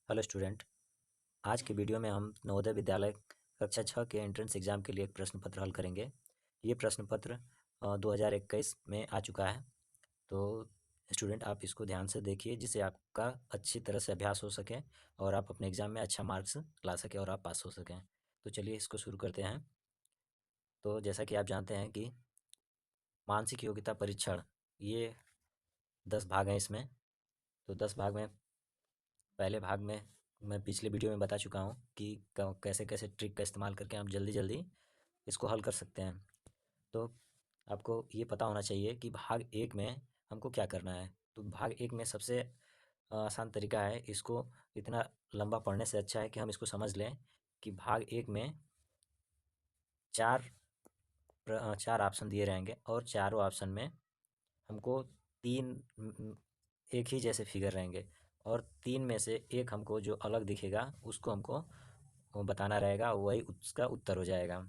Hello student. आज के video में हम नवोदय विद्यालय कक्षा 6 के एंट्रेंस एग्ज़ाम के लिए एक प्रश्न पत्र हल करेंगे। ये प्रश्न पत्र 2021 में आ चुका है। तो स्टूडेंट आप इसको ध्यान से देखिए जिससे आपका अच्छी तरह से अभ्यास हो सके और आप अपने एग्ज़ाम में अच्छा मार्क्स ला सकें और आप पास हो सकें। तो चलिए इसको शुरू करते हैं। तो जैसा कि आप जानते हैं कि मानसिक योग्यता परीक्षण ये 10 भाग हैं इसमें। तो 10 भाग में पहले भाग में मैं पिछले वीडियो में बता चुका हूँ कि कैसे कैसे ट्रिक का इस्तेमाल करके आप जल्दी जल्दी इसको हल कर सकते हैं। तो आपको ये पता होना चाहिए कि भाग एक में हमको क्या करना है। तो भाग एक में सबसे आसान तरीका है, इसको इतना लंबा पढ़ने से अच्छा है कि हम इसको समझ लें कि भाग एक में चार चार ऑप्शन दिए रहेंगे और चारों ऑप्शन में हमको तीन एक ही जैसे फिगर रहेंगे और तीन में से एक हमको जो अलग दिखेगा उसको हमको वो बताना रहेगा, वही उसका उत्तर हो जाएगा।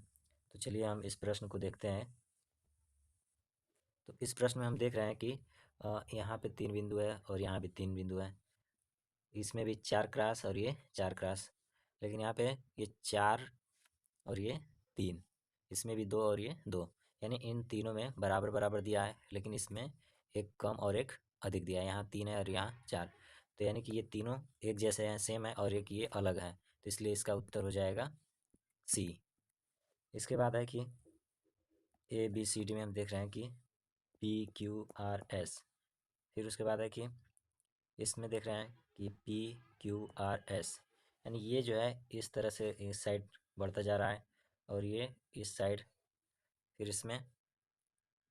तो चलिए हम इस प्रश्न को देखते हैं। तो इस प्रश्न में हम देख रहे हैं कि यहाँ पे 3 बिंदु है और यहाँ भी 3 बिंदु है। इसमें भी 4 क्रॉस और ये 4 क्रॉस, लेकिन यहाँ पे ये 4 और ये 3, इसमें भी 2 और ये 2, यानी इन तीनों में बराबर बराबर दिया है, लेकिन इसमें एक कम और एक अधिक दिया है। यहाँ 3 है और यहाँ 4, तो यानी कि ये तीनों एक जैसे हैं, सेम है, और एक ये अलग है, तो इसलिए इसका उत्तर हो जाएगा सी। इसके बाद है कि ए बी सी डी में हम देख रहे हैं कि पी क्यू आर एस। फिर उसके बाद है कि इसमें देख रहे हैं कि पी क्यू आर एस, यानी ये जो है इस तरह से इस साइड बढ़ता जा रहा है और ये इस साइड। फिर इसमें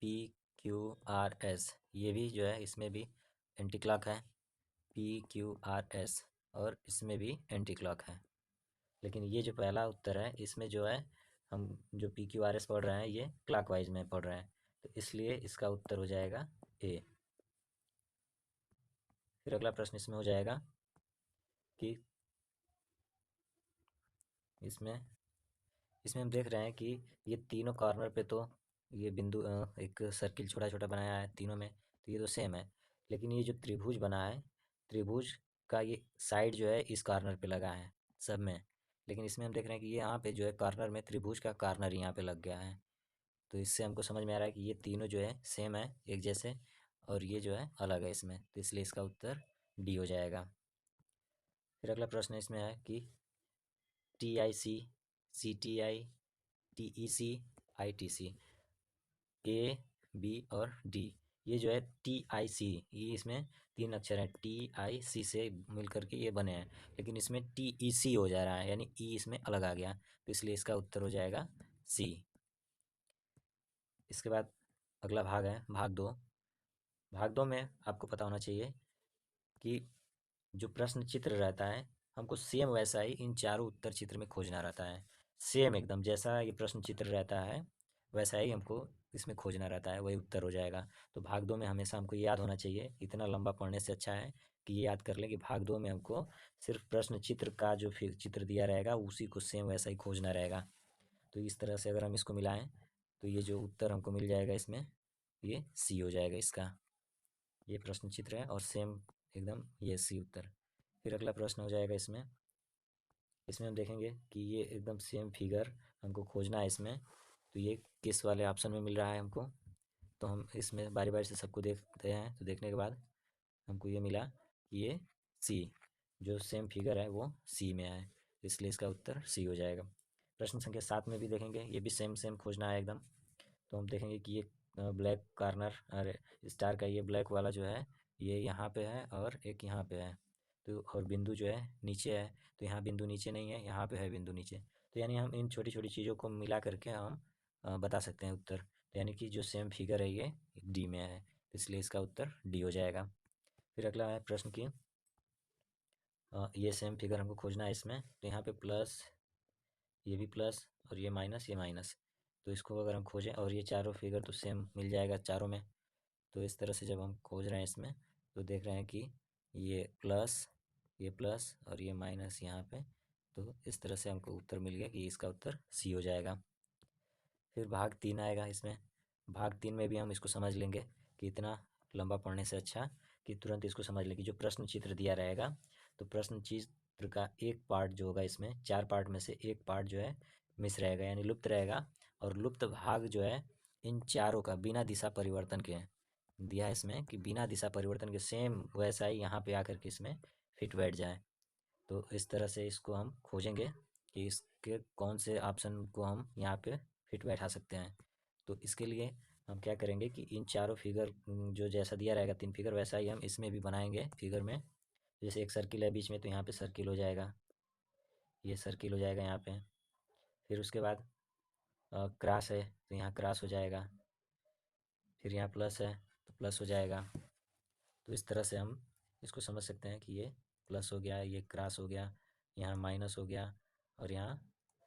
पी क्यू आर एस, ये भी जो है इसमें भी एंटी क्लॉक है, पी क्यू आर एस, और इसमें भी एंटी क्लॉक है। लेकिन ये जो पहला उत्तर है इसमें जो है हम जो पी क्यू आर एस पढ़ रहे हैं ये क्लॉकवाइज में पढ़ रहे हैं, तो इसलिए इसका उत्तर हो जाएगा ए। फिर अगला प्रश्न इसमें हो जाएगा कि इसमें इसमें हम देख रहे हैं कि ये तीनों कॉर्नर पे तो ये बिंदु एक सर्किल छोटा छोटा बनाया है तीनों में, तो ये तो सेम है। लेकिन ये जो त्रिभुज बना है, त्रिभुज का ये साइड जो है इस कॉर्नर पे लगा है सब में, लेकिन इसमें हम देख रहे हैं कि ये यहाँ पे जो है कॉर्नर में त्रिभुज का कॉर्नर यहाँ पे लग गया है। तो इससे हमको समझ में आ रहा है कि ये तीनों जो है सेम है, एक जैसे, और ये जो है अलग है इसमें, तो इसलिए इसका उत्तर डी हो जाएगा। फिर अगला प्रश्न इसमें है कि T I C, C T I, T E C, I T C, A B और डी, ये जो है टी आई सी, ये इसमें तीन अक्षर हैं, टी आई सी से मिल करके ये बने हैं, लेकिन इसमें टी ई सी हो जा रहा है, यानी ई इसमें अलग आ गया, तो इसलिए इसका उत्तर हो जाएगा सी। इसके बाद अगला भाग है भाग दो। भाग दो में आपको पता होना चाहिए कि जो प्रश्न चित्र रहता है हमको सेम वैसा ही इन चारों उत्तर चित्र में खोजना रहता है। सेम एकदम जैसा ये प्रश्न चित्र रहता है वैसा ही हमको इसमें खोजना रहता है, वही उत्तर हो जाएगा। तो भाग दो में हमेशा हमको याद होना चाहिए, इतना लंबा पढ़ने से अच्छा है कि ये याद कर लें कि भाग दो में हमको सिर्फ प्रश्न चित्र का जो फिर चित्र दिया रहेगा उसी को सेम वैसा ही खोजना रहेगा। तो इस तरह से अगर हम इसको मिलाएं तो ये जो उत्तर हमको मिल जाएगा इसमें, ये सी हो जाएगा इसका। ये प्रश्न चित्र है और सेम एकदम ये सी उत्तर। फिर अगला प्रश्न हो जाएगा इसमें, इसमें हम देखेंगे कि ये एकदम सेम फिगर हमको खोजना है इसमें, तो ये किस वाले ऑप्शन में मिल रहा है हमको। तो हम इसमें बारी बारी से सबको देखते हैं, तो देखने के बाद हमको ये मिला कि ये सी, जो सेम फिगर है वो सी में है, इसलिए इसका उत्तर सी हो जाएगा। प्रश्न संख्या 7 में भी देखेंगे, ये भी सेम सेम खोजना है एकदम। तो हम देखेंगे कि ये ब्लैक कॉर्नर, अरे स्टार का ये ब्लैक वाला जो है ये यहाँ पे है और एक यहाँ पे है, तो और बिंदु जो है नीचे है, तो यहाँ बिंदु नीचे नहीं है, यहाँ पे है बिंदु नीचे, तो यानी हम इन छोटी छोटी चीज़ों को मिला करके हम बता सकते हैं उत्तर। तो यानी कि जो सेम फिगर है ये डी में है, तो इसलिए इसका उत्तर डी हो जाएगा। फिर अगला है प्रश्न की ये सेम फिगर हमको खोजना है इसमें, तो यहाँ पे प्लस, ये भी प्लस, और ये माइनस, ये माइनस, तो इसको अगर हम खोजें और ये चारों फिगर तो सेम मिल जाएगा चारों में। तो इस तरह से जब हम खोज रहे हैं इसमें तो देख रहे हैं कि ये प्लस, ये प्लस और ये माइनस यहाँ पे, तो इस तरह से हमको उत्तर मिल गया कि इसका उत्तर सी हो जाएगा। फिर भाग 3 आएगा इसमें, भाग 3 में भी हम इसको समझ लेंगे कि इतना लंबा पढ़ने से अच्छा कि तुरंत इसको समझ लें कि जो प्रश्न चित्र दिया रहेगा, तो प्रश्न सूत्र का एक पार्ट जो होगा, इसमें 4 पार्ट में से एक पार्ट जो है मिस रहेगा, यानी लुप्त रहेगा, और लुप्त भाग जो है इन चारों का बिना दिशा परिवर्तन के दिया है इसमें कि बिना दिशा परिवर्तन के सेम वैसा ही यहाँ पे आकर के इसमें फिट बैठ जाए। तो इस तरह से इसको हम खोजेंगे कि इसके कौन से ऑप्शन को हम यहाँ पे फिट बैठा सकते हैं। तो इसके लिए हम क्या करेंगे कि इन चारों फिगर जो जैसा दिया रहेगा 3 फिगर, वैसा ही हम इसमें भी बनाएंगे फिगर में। जैसे एक सर्किल है बीच में, तो यहाँ पे सर्किल हो जाएगा, ये सर्किल हो जाएगा यहाँ पे। फिर उसके बाद क्रॉस है तो यहाँ क्रॉस हो जाएगा, फिर यहाँ प्लस है तो प्लस हो जाएगा। तो इस तरह से हम इसको समझ सकते हैं कि ये प्लस हो गया, ये क्रॉस हो गया, यहाँ माइनस हो गया, और यहाँ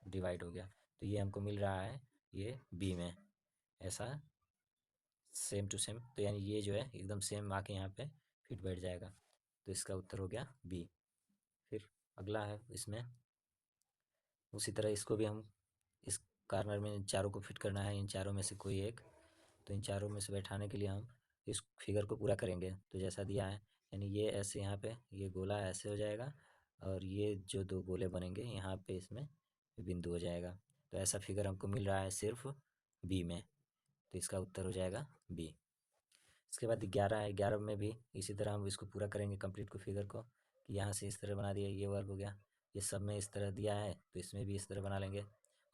डिवाइड हो गया। तो ये हमको मिल रहा है ये बी में, ऐसा सेम टू सेम। तो यानी ये जो है एकदम सेम आके यहाँ पे फिट बैठ जाएगा। तो इसका उत्तर हो गया बी। फिर अगला है, इसमें उसी तरह इसको भी हम इस कार्नर में इन चारों को फिट करना है, इन चारों में से कोई एक। तो इन चारों में से बैठाने के लिए हम इस फिगर को पूरा करेंगे तो जैसा दिया है, यानी ये ऐसे यहाँ पे ये गोला ऐसे हो जाएगा, और ये जो दो गोले बनेंगे यहाँ पे इसमें बिंदु हो जाएगा। तो ऐसा फिगर हमको मिल रहा है सिर्फ बी में, तो इसका उत्तर हो जाएगा बी। इसके बाद 11 है, 11 में भी इसी तरह हम इसको पूरा करेंगे कंप्लीट को फिगर को, कि यहाँ से इस तरह बना दिया, ये वर्ग हो गया, ये सब में इस तरह दिया है तो इसमें भी इस तरह बना लेंगे,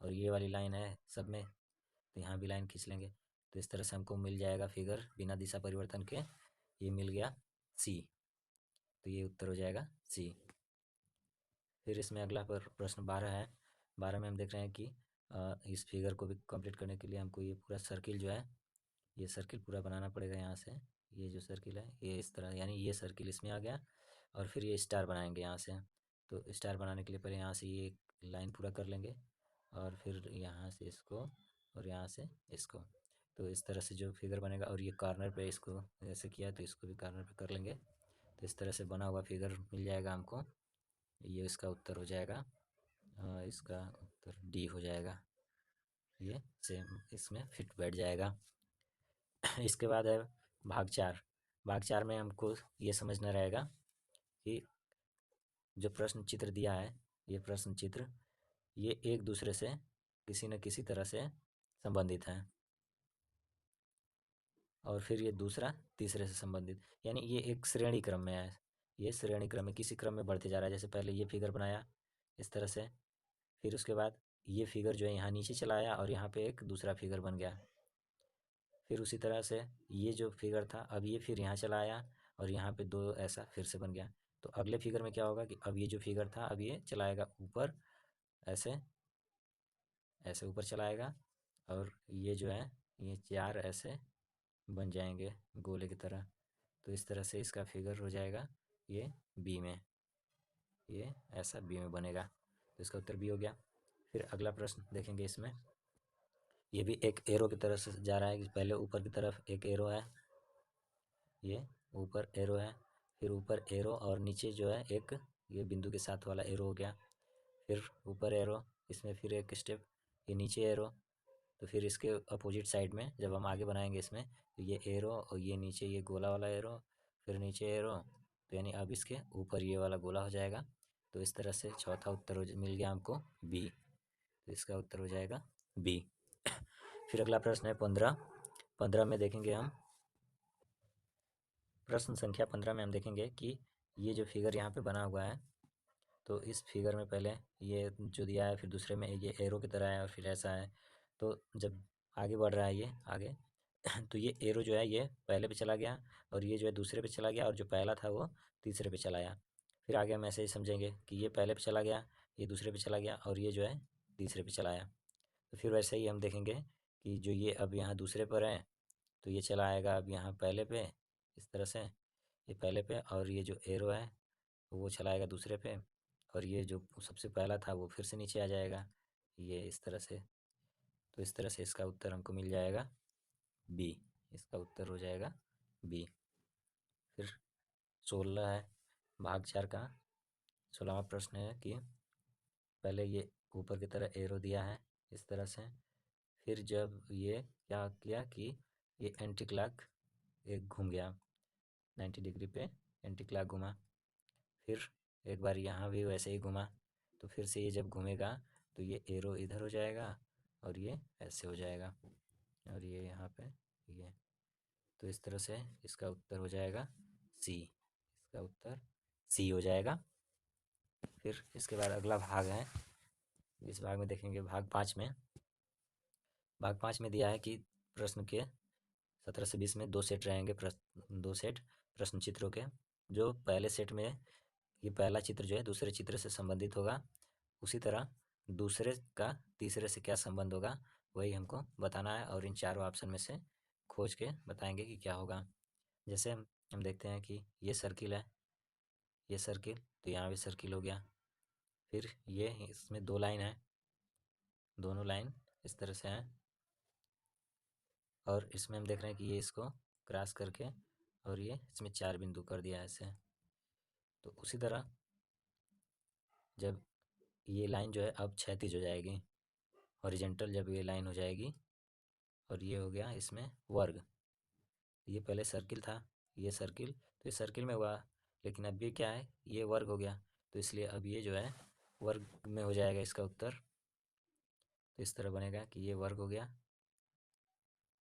और ये वाली लाइन है सब में तो यहाँ भी लाइन खींच लेंगे। तो इस तरह से हमको मिल जाएगा फिगर बिना दिशा परिवर्तन के, ये मिल गया सी। तो ये उत्तर हो जाएगा सी। फिर इसमें अगला प्रश्न 12 है। 12 में हम देख रहे हैं कि इस फिगर को भी कंप्लीट करने के लिए हमको ये पूरा सर्किल जो है, ये सर्किल पूरा बनाना पड़ेगा यहाँ से। ये जो सर्किल है ये इस तरह, यानी ये सर्किल इसमें आ गया, और फिर ये स्टार बनाएंगे यहाँ से। तो स्टार बनाने के लिए पहले यहाँ से ये लाइन पूरा कर लेंगे, और फिर यहाँ से इसको, और यहाँ से इसको। तो इस तरह से जो फिगर बनेगा, और ये कॉर्नर पे इसको ऐसे किया तो इसको भी कॉर्नर पे कर लेंगे। तो इस तरह से बना हुआ फिगर मिल जाएगा हमको। ये इसका उत्तर हो जाएगा, इसका उत्तर डी हो जाएगा। ये सेम इसमें फिट बैठ जाएगा। इसके बाद है भाग 4। भाग 4 में हमको ये समझना रहेगा कि जो प्रश्न चित्र दिया है, ये प्रश्न चित्र ये एक दूसरे से किसी न किसी तरह से संबंधित हैं, और फिर ये दूसरा तीसरे से संबंधित, यानी ये एक श्रेणी क्रम में है। ये श्रेणी क्रम में किसी क्रम में बढ़ते जा रहा है। जैसे पहले ये फिगर बनाया इस तरह से, फिर उसके बाद ये फिगर जो है यहाँ नीचे चला आया, और यहाँ पे एक दूसरा फिगर बन गया। फिर उसी तरह से ये जो फिगर था अब ये फिर यहाँ चला आया, और यहाँ पे दो ऐसा फिर से बन गया। तो अगले फिगर में क्या होगा कि अब ये जो फिगर था अब ये चलाएगा ऊपर, ऐसे ऐसे ऊपर चलाएगा, और ये जो है ये चार ऐसे बन जाएंगे गोले की तरह। तो इस तरह से इसका फिगर हो जाएगा ये बी में, ये ऐसा बी में बनेगा। तो इसका उत्तर बी हो गया। फिर अगला प्रश्न देखेंगे, इसमें ये भी एक एरो की तरफ से जा रहा है कि पहले ऊपर की तरफ एक एरो है, ये ऊपर एरो है, फिर ऊपर एरो, और नीचे जो है एक ये बिंदु के साथ वाला एरो हो गया, फिर ऊपर एरो, इसमें फिर एक स्टेप, ये नीचे एरो। तो फिर इसके अपोजिट साइड में जब हम आगे बनाएंगे इसमें, तो ये एरो और ये नीचे ये गोला वाला एरो, फिर नीचे एरो, तो यानी अब इसके ऊपर ये वाला गोला हो जाएगा। तो इस तरह से चौथा उत्तर मिल गया हमको बी। तो इसका उत्तर हो जाएगा बी। फिर अगला प्रश्न है 15। 15 में देखेंगे हम, प्रश्न संख्या 15 में हम देखेंगे कि ये जो फिगर यहाँ पे बना हुआ है, तो इस फिगर में पहले ये जो दिया है, फिर दूसरे में ये एरो की तरह है, और फिर ऐसा है। तो जब आगे बढ़ रहा है ये आगे तो ये एरो जो है ये पहले पे चला गया, और ये जो है दूसरे पे चला गया, और जो पहला था वो तीसरे पे चला गया। फिर आगे हम ऐसे ही समझेंगे कि ये पहले पे चला गया, ये दूसरे पे चला गया, और ये जो है तीसरे पे चला आया। तो फिर वैसे ही हम देखेंगे कि जो ये अब यहाँ दूसरे पर है, तो ये चला आएगा अब यहाँ पहले पे, इस तरह से ये पहले पे, और ये जो एरो है वो चलाएगा दूसरे पे, और ये जो सबसे पहला था वो फिर से नीचे आ जाएगा, ये इस तरह से। तो इस तरह से इसका उत्तर हमको मिल जाएगा बी। इसका उत्तर हो जाएगा बी। फिर 16 है, भाग 4 का 16वां प्रश्न है कि पहले ये ऊपर की तरह एरो दिया है इस तरह से, फिर जब ये क्या किया कि ये एंटी क्लॉक एक घूम गया 90 डिग्री पे, एंटी क्लॉक घूमा, फिर एक बार यहाँ भी वैसे ही घुमा, तो फिर से ये जब घूमेगा तो ये एरो इधर हो जाएगा और ये ऐसे हो जाएगा, और ये यहाँ पे ये। तो इस तरह से इसका उत्तर हो जाएगा सी। इसका उत्तर सी हो जाएगा। फिर इसके बाद अगला भाग है। इस भाग में देखेंगे भाग 5 में। भाग 5 में दिया है कि प्रश्न के 17 से 20 में 2 सेट रहेंगे, प्रश्न 2 सेट प्रश्न चित्रों के। जो पहले सेट में ये पहला चित्र जो है दूसरे चित्र से संबंधित होगा, उसी तरह दूसरे का तीसरे से क्या संबंध होगा वही हमको बताना है, और इन चारों ऑप्शन में से खोज के बताएंगे कि क्या होगा। जैसे हम देखते हैं कि ये सर्किल है, ये सर्किल, तो यहाँ भी सर्किल हो गया। फिर ये इसमें 2 लाइन है, दोनों लाइन इस तरह से हैं, और इसमें हम देख रहे हैं कि ये इसको क्रॉस करके और ये इसमें 4 बिंदु कर दिया है ऐसे। तो उसी तरह जब ये लाइन जो है अब क्षैतिज हो जाएगी, हॉरिजेंटल जब ये लाइन हो जाएगी, और ये हो गया इसमें वर्ग। ये पहले सर्किल था, ये सर्किल, तो ये सर्किल में हुआ, लेकिन अब ये क्या है, ये वर्ग हो गया, तो इसलिए अब ये जो है वर्ग में हो जाएगा इसका उत्तर। तो इस तरह बनेगा कि ये वर्ग हो गया,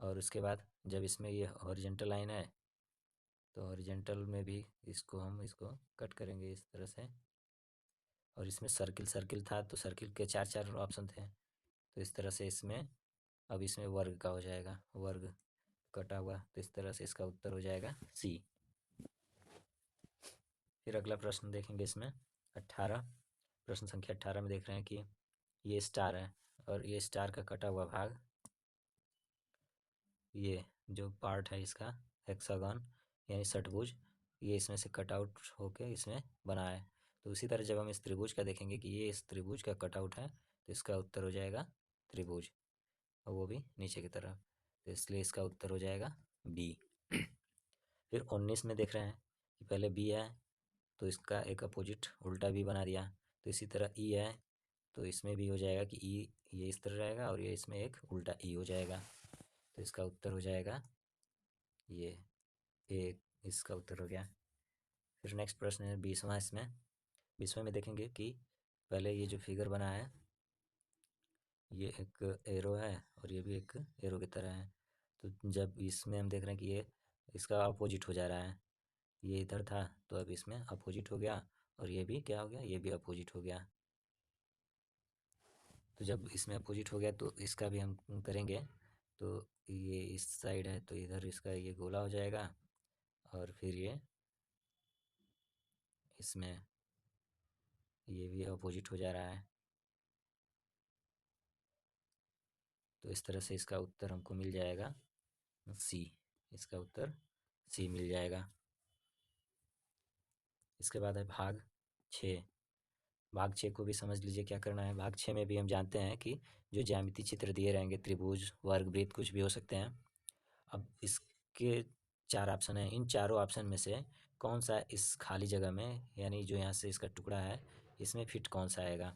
और उसके बाद जब इसमें ये हॉरिजेंटल लाइन है, तो हॉरिजेंटल में भी इसको कट करेंगे इस तरह से, और इसमें सर्किल सर्किल था तो सर्किल के 4 ऑप्शन थे, तो इस तरह से इसमें अब इसमें वर्ग का हो जाएगा, वर्ग कटा हुआ, तो इस तरह से इसका उत्तर हो जाएगा सी। फिर अगला प्रश्न देखेंगे इसमें 18, प्रश्न संख्या 18 में देख रहे हैं कि ये स्टार है, और ये स्टार का कटा हुआ भाग, ये जो पार्ट है इसका हेक्सागन यानी षटभुज, ये इसमें से कट आउट होके इसमें बना है। तो उसी तरह जब हम इस त्रिभुज का देखेंगे कि ये इस त्रिभुज का कट आउट है, तो इसका उत्तर हो जाएगा त्रिभुज, और वो भी नीचे की तरफ, तो इसलिए इसका उत्तर हो जाएगा बी। फिर 19 में देख रहे हैं कि पहले बी है, तो इसका एक अपोजिट उल्टा भी बना दिया, तो इसी तरह ई है, तो इसमें भी हो जाएगा कि ई ये इस तरह रहेगा और ये इसमें एक उल्टा ई हो जाएगा, तो इसका उत्तर हो जाएगा ये एक, इसका उत्तर हो गया। फिर नेक्स्ट प्रश्न है 20वां। इसमें 20वें में देखेंगे कि पहले ये जो फिगर बना है, ये एक एरो है और ये भी एक एरो की तरह है, तो जब इसमें हम देख रहे हैं कि ये इसका अपोजिट हो जा रहा है, ये इधर था तो अब इसमें अपोजिट हो गया, और ये भी क्या हो गया, ये भी अपोजिट हो गया। तो जब इसमें अपोजिट हो गया तो इसका भी हम करेंगे, तो ये इस साइड है तो इधर इसका ये गोला हो जाएगा, और फिर ये इसमें ये भी अपोजिट हो जा रहा है, तो इस तरह से इसका उत्तर हमको मिल जाएगा सी। इसका उत्तर सी मिल जाएगा। इसके बाद है भाग 6। भाग 6 को भी समझ लीजिए क्या करना है। भाग 6 में भी हम जानते हैं कि जो ज्यामिति चित्र दिए रहेंगे, त्रिभुज, वर्ग, वृत्त, कुछ भी हो सकते हैं। अब इसके 4 ऑप्शन हैं, इन चारों ऑप्शन में से कौन सा इस खाली जगह में, यानी जो यहाँ से इसका टुकड़ा है, इसमें फिट कौन सा आएगा।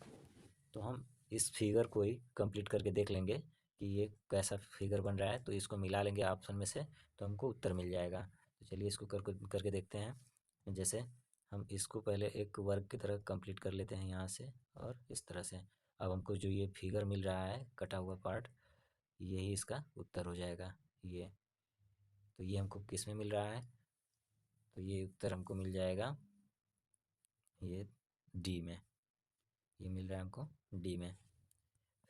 तो हम इस फिगर को ही कंप्लीट करके देख लेंगे कि ये कैसा फिगर बन रहा है, तो इसको मिला लेंगे ऑप्शन में से, तो हमको उत्तर मिल जाएगा। तो चलिए इसको करके देखते हैं। जैसे हम इसको पहले एक वर्ग की तरह कंप्लीट कर लेते हैं यहाँ से और इस तरह से। अब हमको जो ये फिगर मिल रहा है कटा हुआ पार्ट, यही इसका उत्तर हो जाएगा ये। तो ये हमको किस में मिल रहा है, तो ये उत्तर हमको मिल जाएगा ये डी में, ये मिल रहा है हमको डी में।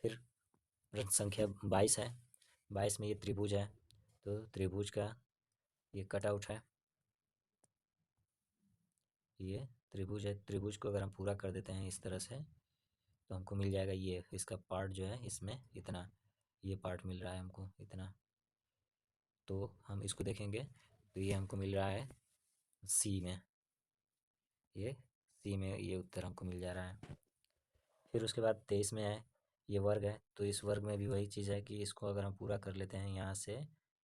फिर प्रश्न संख्या 22 है। 22 में ये त्रिभुज है, तो त्रिभुज का ये कटआउट है, ये त्रिभुज है। त्रिभुज को अगर हम पूरा कर देते हैं इस तरह से, तो हमको मिल जाएगा ये, इसका पार्ट जो है इसमें इतना, ये पार्ट मिल रहा है हमको इतना। तो हम इसको देखेंगे तो ये हमको मिल रहा है सी में, ये सी में ये उत्तर हमको मिल जा रहा है। फिर उसके बाद 23 में है, ये वर्ग है, तो इस वर्ग में भी वही चीज़ है कि इसको अगर हम पूरा कर लेते हैं यहाँ से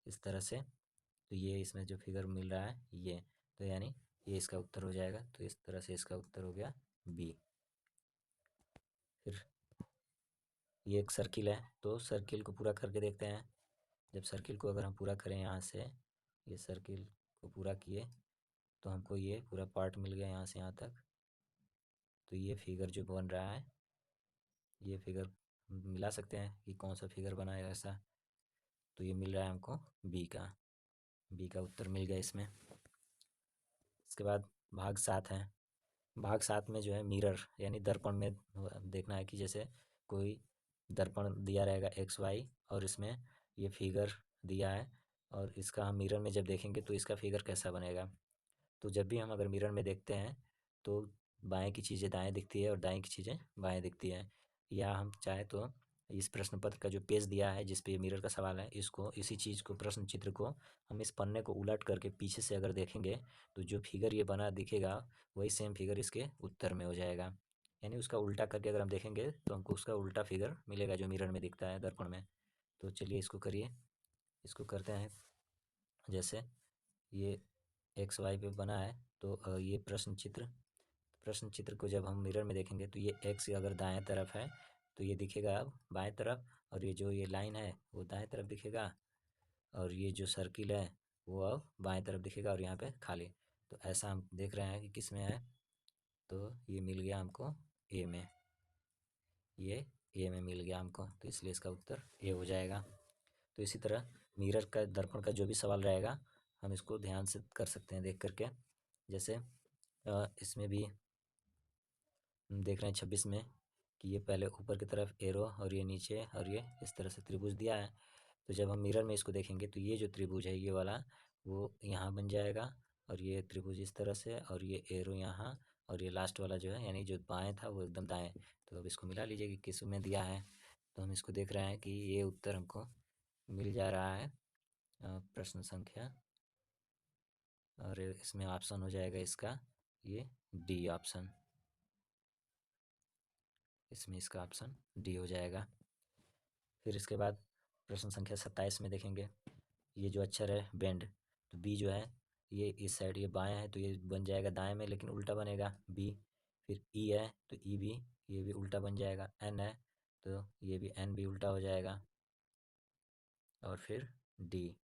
इस तरह से, तो ये इसमें जो फिगर मिल रहा है ये, तो यानी ये इसका उत्तर हो जाएगा, तो इस तरह से इसका उत्तर हो गया बी। फिर ये एक सर्किल है, तो सर्किल को पूरा करके देखते हैं। जब सर्किल को अगर हम पूरा करें यहाँ से, ये सर्किल को पूरा किए, तो हमको ये पूरा पार्ट मिल गया यहाँ से यहाँ तक, तो ये फिगर जो बन रहा है, ये फिगर मिला सकते हैं कि कौन सा फिगर बना है ऐसा। तो ये मिल रहा है हमको बी का उत्तर मिल गया इसमें। इसके बाद भाग 7 है। भाग 7 में जो है मिरर यानी दर्पण में देखना है कि जैसे कोई दर्पण दिया रहेगा एक्स वाई, और इसमें ये फिगर दिया है, और इसका हम मिरर में जब देखेंगे तो इसका फिगर कैसा बनेगा। तो जब भी हम अगर मिरर में देखते हैं तो बाएं की चीज़ें दाएं दिखती है और दाएं की चीज़ें बाएं दिखती है। या हम चाहे तो इस प्रश्न पत्र का जो पेज दिया है जिस पे मिरर का सवाल है, इसको इसी चीज़ को प्रश्न चित्र को हम इस पन्ने को उलट करके पीछे से अगर देखेंगे तो जो फिगर ये बना दिखेगा वही सेम फिगर इसके उत्तर में हो जाएगा। यानी उसका उल्टा करके अगर हम देखेंगे तो हमको उसका उल्टा फिगर मिलेगा जो मिरर में दिखता है दर्पण में। तो चलिए इसको करिए, इसको करते हैं। जैसे ये एक्स वाई पे बना है तो ये प्रश्न चित्र को जब हम मिरर में देखेंगे तो ये एक्स अगर दाएं तरफ है तो ये दिखेगा अब बाएं तरफ, और ये जो ये लाइन है वो दाएं तरफ दिखेगा, और ये जो सर्किल है वो अब बाएं तरफ दिखेगा, और यहाँ पे खाली। तो ऐसा हम देख रहे हैं कि किस में है। तो ये मिल गया हमको ए में, ये ए में मिल गया हमको, तो इसलिए इसका उत्तर ए हो जाएगा। तो इसी तरह मिरर का दर्पण का जो भी सवाल रहेगा हम इसको ध्यान से कर सकते हैं देख करके। जैसे इसमें भी हम देख रहे हैं 26 में कि ये पहले ऊपर की तरफ एरो और ये नीचे और ये इस तरह से त्रिभुज दिया है। तो जब हम मिरर में इसको देखेंगे तो ये जो त्रिभुज है ये वाला वो यहाँ बन जाएगा, और ये त्रिभुज इस तरह से, और ये एरो यहाँ, और ये लास्ट वाला जो है यानी जो बाएं था वो एकदम दाएं। तो अब इसको मिला लीजिए कि किस में दिया है। तो हम इसको देख रहे हैं कि ये उत्तर हमको मिल जा रहा है प्रश्न संख्या, और इसमें ऑप्शन हो जाएगा इसका ये डी ऑप्शन, इसमें इसका ऑप्शन डी हो जाएगा। फिर इसके बाद प्रश्न संख्या 27 में देखेंगे, ये जो अक्षर है बेंड, तो बी जो है ये इस साइड ये बाएं है तो ये बन जाएगा दाएं में लेकिन उल्टा बनेगा बी। फिर ई है तो ई भी ये भी उल्टा बन जाएगा। एन है तो ये भी एन भी उल्टा हो जाएगा, और फिर डी,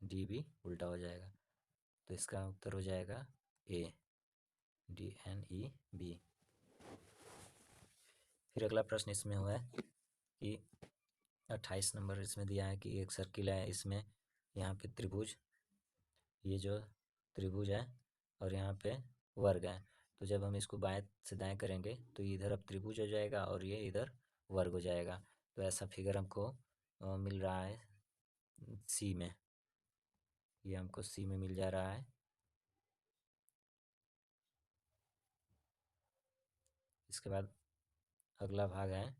डी भी उल्टा हो जाएगा। तो इसका उत्तर हो जाएगा ए, डी एन ई बी। फिर अगला प्रश्न इसमें हुआ है कि 28 नंबर इसमें दिया है कि एक सर्किल है, इसमें यहाँ पे त्रिभुज, ये जो त्रिभुज है और यहाँ पे वर्ग है। तो जब हम इसको बाएं से दाएं करेंगे तो इधर अब त्रिभुज हो जाएगा और ये इधर वर्ग हो जाएगा। तो ऐसा फिगर हमको मिल रहा है सी में, ये हमको सी में मिल जा रहा है। इसके बाद अगला भाग है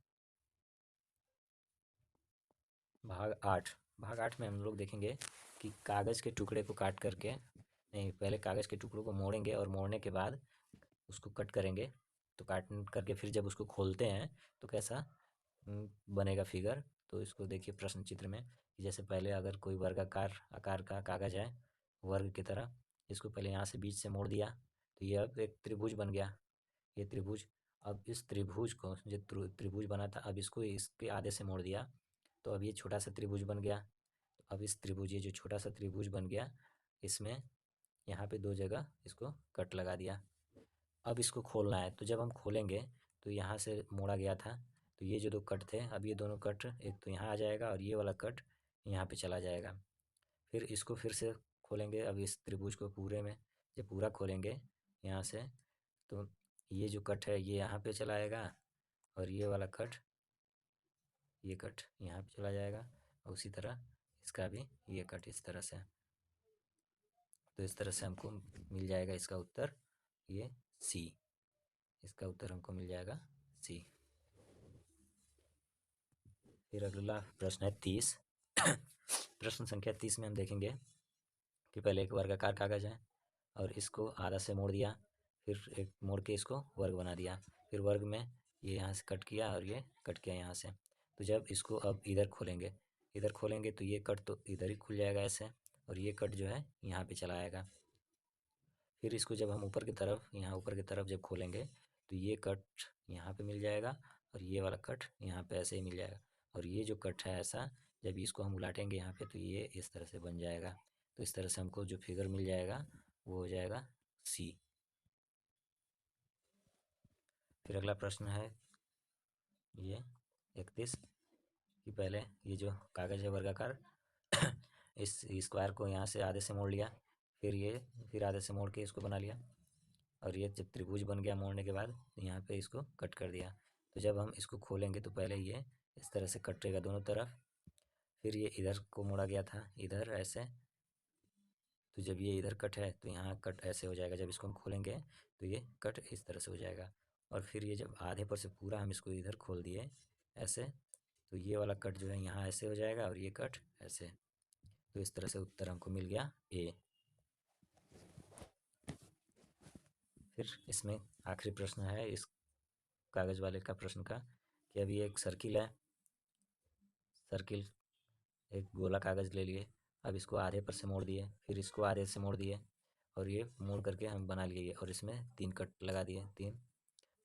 भाग 8। भाग 8 में हम लोग देखेंगे कि कागज़ के टुकड़े को काट करके, नहीं पहले कागज़ के टुकड़ों को मोड़ेंगे और मोड़ने के बाद उसको कट करेंगे। तो काट करके फिर जब उसको खोलते हैं तो कैसा बनेगा फिगर। तो इसको देखिए प्रश्न चित्र में कि जैसे पहले अगर कोई वर्गाकार आकार का कागज़ है वर्ग की तरह, इसको पहले यहाँ से बीच से मोड़ दिया तो ये अब एक त्रिभुज बन गया। ये त्रिभुज, अब इस त्रिभुज को जो त्रिभुज बना था अब इसको इसके आधे से मोड़ दिया तो अब ये छोटा सा त्रिभुज बन गया। तो अब इस त्रिभुज, ये जो छोटा सा त्रिभुज बन गया, इसमें यहाँ पे दो जगह इसको कट लगा दिया। अब इसको खोलना है तो जब हम खोलेंगे तो यहाँ से मोड़ा गया था तो ये जो दो कट थे अब ये दोनों कट एक तो यहाँ आ जाएगा और ये वाला कट यहाँ पे चला जाएगा। फिर इसको फिर से खोलेंगे अब इस त्रिभुज को पूरे में, जब पूरा खोलेंगे यहाँ से तो ये जो कट है ये यहाँ पे चला आएगा, और ये वाला कट, ये कट यहाँ पे चला जाएगा, और उसी तरह इसका भी ये कट इस तरह से। तो इस तरह से हमको मिल जाएगा इसका उत्तर ये सी, इसका उत्तर हमको मिल जाएगा सी। फिर अगला प्रश्न है 30। प्रश्न संख्या 30 में हम देखेंगे कि पहले एक वर्गाकार कागज है और इसको आधा से मोड़ दिया, फिर एक मोड़ के इसको वर्ग बना दिया, फिर वर्ग में ये यहाँ से कट किया और ये कट किया यहाँ से। तो जब इसको अब इधर खोलेंगे तो ये कट तो इधर ही खुल जाएगा ऐसे, और ये कट जो है यहाँ पे चला आएगा। फिर इसको जब हम ऊपर की तरफ, यहाँ ऊपर की तरफ जब खोलेंगे तो ये कट यहाँ पे मिल जाएगा, और ये वाला कट यहाँ पे ऐसे ही मिल जाएगा, और ये जो कट है ऐसा जब इसको हम उलाटेंगे यहाँ पे तो ये इस तरह से बन जाएगा। तो इस तरह से हमको जो फिगर मिल जाएगा वो हो जाएगा सी। फिर अगला प्रश्न है ये 31 कि पहले ये जो कागज़ है वर्गाकार इस स्क्वायर को यहाँ से आधे से मोड़ लिया, फिर आधे से मोड़ के इसको बना लिया, और ये जब त्रिभुज बन गया मोड़ने के बाद यहाँ पे इसको कट कर दिया। तो जब हम इसको खोलेंगे तो पहले ये इस तरह से कटेगा दोनों तरफ, फिर ये इधर को मोड़ा गया था इधर ऐसे, तो जब ये इधर कट है तो यहाँ कट ऐसे हो जाएगा। जब इसको हम खोलेंगे तो ये कट इस तरह से हो जाएगा, और फिर ये जब आधे पर से पूरा हम इसको इधर खोल दिए ऐसे, तो ये वाला कट जो है यहाँ ऐसे हो जाएगा और ये कट ऐसे। तो इस तरह से उत्तर हमको मिल गया ए। फिर इसमें आखिरी प्रश्न है इस कागज़ वाले का प्रश्न का कि अभी एक सर्किल है, सर्किल एक गोला कागज़ ले लिए, अब इसको आधे पर से मोड़ दिए, फिर इसको आधे से मोड़ दिए, और ये मोड़ करके हम बना लिए और इसमें 3 कट लगा दिए 3।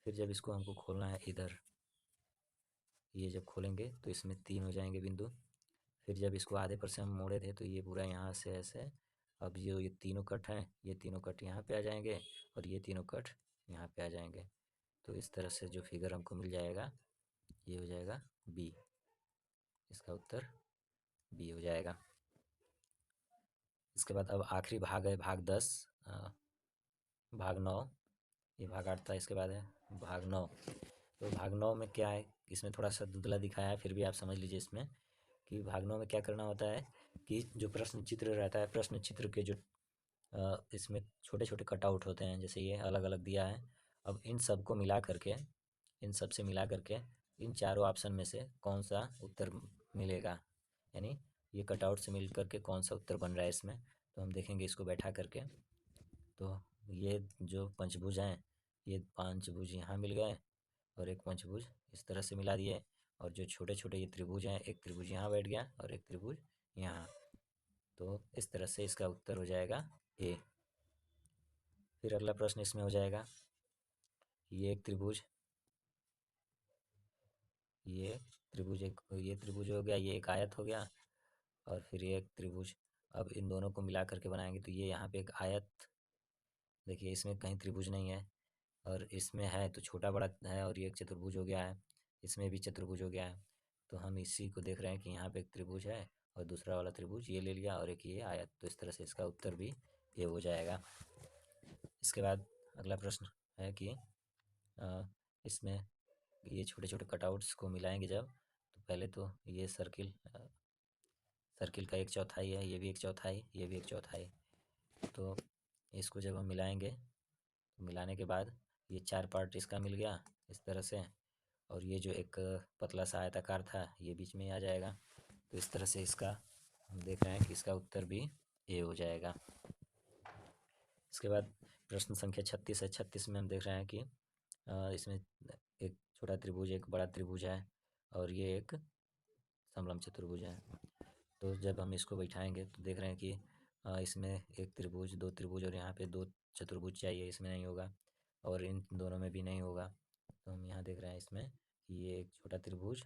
फिर जब इसको हमको खोलना है इधर, ये जब खोलेंगे तो इसमें 3 हो जाएंगे बिंदु। फिर जब इसको आधे पर से हम मोड़े थे तो ये पूरा यहाँ से ऐसे, अब ये तीनों कट हैं, ये तीनों कट यहाँ पे आ जाएंगे और ये तीनों कट यहाँ पे आ जाएंगे। तो इस तरह से जो फिगर हमको मिल जाएगा ये हो जाएगा बी। इसका उत्तर बी हो जाएगा। इसके बाद अब आखिरी भाग है भाग 10, भाग 9। ये भाग 8 था, इसके बाद है भाग 9। तो भाग 9 में क्या है, इसमें थोड़ा सा धुंधला दिखाया है, फिर भी आप समझ लीजिए इसमें कि भाग 9 में क्या करना होता है कि जो प्रश्न चित्र रहता है, प्रश्न चित्र के जो इसमें छोटे छोटे कटआउट होते हैं, जैसे ये अलग अलग दिया है। अब इन सब को मिला करके, इन सब से मिला करके इन चारों ऑप्शन में से कौन सा उत्तर मिलेगा, यानी ये कटआउट से मिल करके कौन सा उत्तर बन रहा है इसमें। तो हम देखेंगे इसको बैठा करके, तो ये जो पंचभुज हैं, ये पंचभुज यहाँ मिल गए और एक पंचभुज इस तरह से मिला दिए, और जो छोटे छोटे ये त्रिभुज हैं, एक त्रिभुज यहाँ बैठ गया और एक त्रिभुज यहाँ। तो इस तरह से इसका उत्तर हो जाएगा ए। फिर अगला प्रश्न इसमें हो जाएगा, ये एक त्रिभुज, ये त्रिभुज एक, ये त्रिभुज हो गया, ये एक आयत हो गया, और फिर ये एक त्रिभुज। अब इन दोनों को मिला करके बनाएंगे तो ये यहाँ पे एक आयत, देखिए इसमें कहीं त्रिभुज नहीं है, और इसमें है तो छोटा बड़ा है, और ये एक चतुर्भुज हो गया है, इसमें भी चतुर्भुज हो गया है। तो हम इसी को देख रहे हैं कि यहाँ पे एक त्रिभुज है और दूसरा वाला त्रिभुज ये ले लिया और एक ये आयत, तो इस तरह से इसका उत्तर भी ये हो जाएगा। इसके बाद अगला प्रश्न है कि इसमें ये छोटे छोटे कटआउट्स को मिलाएंगे जब, तो पहले तो ये सर्किल, सर्किल का एक चौथाई है, ये भी एक चौथाई, ये भी एक चौथाई। तो इसको जब हम मिलाएंगे तो मिलाने के बाद ये 4 पार्ट इसका मिल गया इस तरह से, और ये जो एक पतला सा आयताकार था ये बीच में आ जाएगा। तो इस तरह से इसका हम देख रहे हैं कि इसका उत्तर भी ए हो जाएगा। इसके बाद प्रश्न संख्या 36 है। 36 में हम देख रहे हैं कि इसमें एक छोटा त्रिभुज, एक बड़ा त्रिभुज है, और ये एक समलंब चतुर्भुज है। तो जब हम इसको बैठाएंगे तो देख रहे हैं कि इसमें एक त्रिभुज, दो त्रिभुज, और यहाँ पे दो चतुर्भुज चाहिए, इसमें नहीं होगा, और इन दोनों में भी नहीं होगा। तो हम यहाँ देख रहे हैं इसमें कि ये एक छोटा त्रिभुज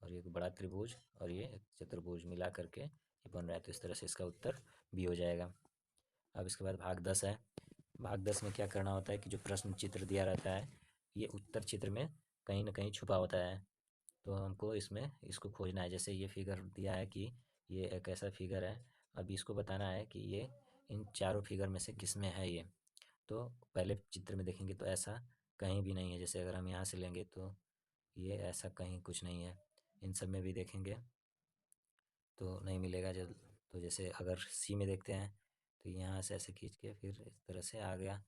और ये एक बड़ा त्रिभुज और ये एक चतुर्भुज मिला करके ये बन रहा है। तो इस तरह से इसका उत्तर बी हो जाएगा। अब इसके बाद भाग 10 है। भाग 10 में क्या करना होता है कि जो प्रश्न चित्र दिया रहता है ये उत्तर चित्र में कहीं ना कहीं छुपा होता है, तो हमको इसमें इसको खोजना है। जैसे ये फिगर दिया है कि ये एक ऐसा फिगर है, अब इसको बताना है कि ये इन चारों फिगर में से किस में है ये। तो पहले चित्र में देखेंगे तो ऐसा कहीं भी नहीं है, जैसे अगर हम यहाँ से लेंगे तो ये ऐसा कहीं कुछ नहीं है, इन सब में भी देखेंगे तो नहीं मिलेगा। जब तो जैसे अगर सी में देखते हैं तो यहाँ से ऐसे खींच के फिर इस तरह से आ गया,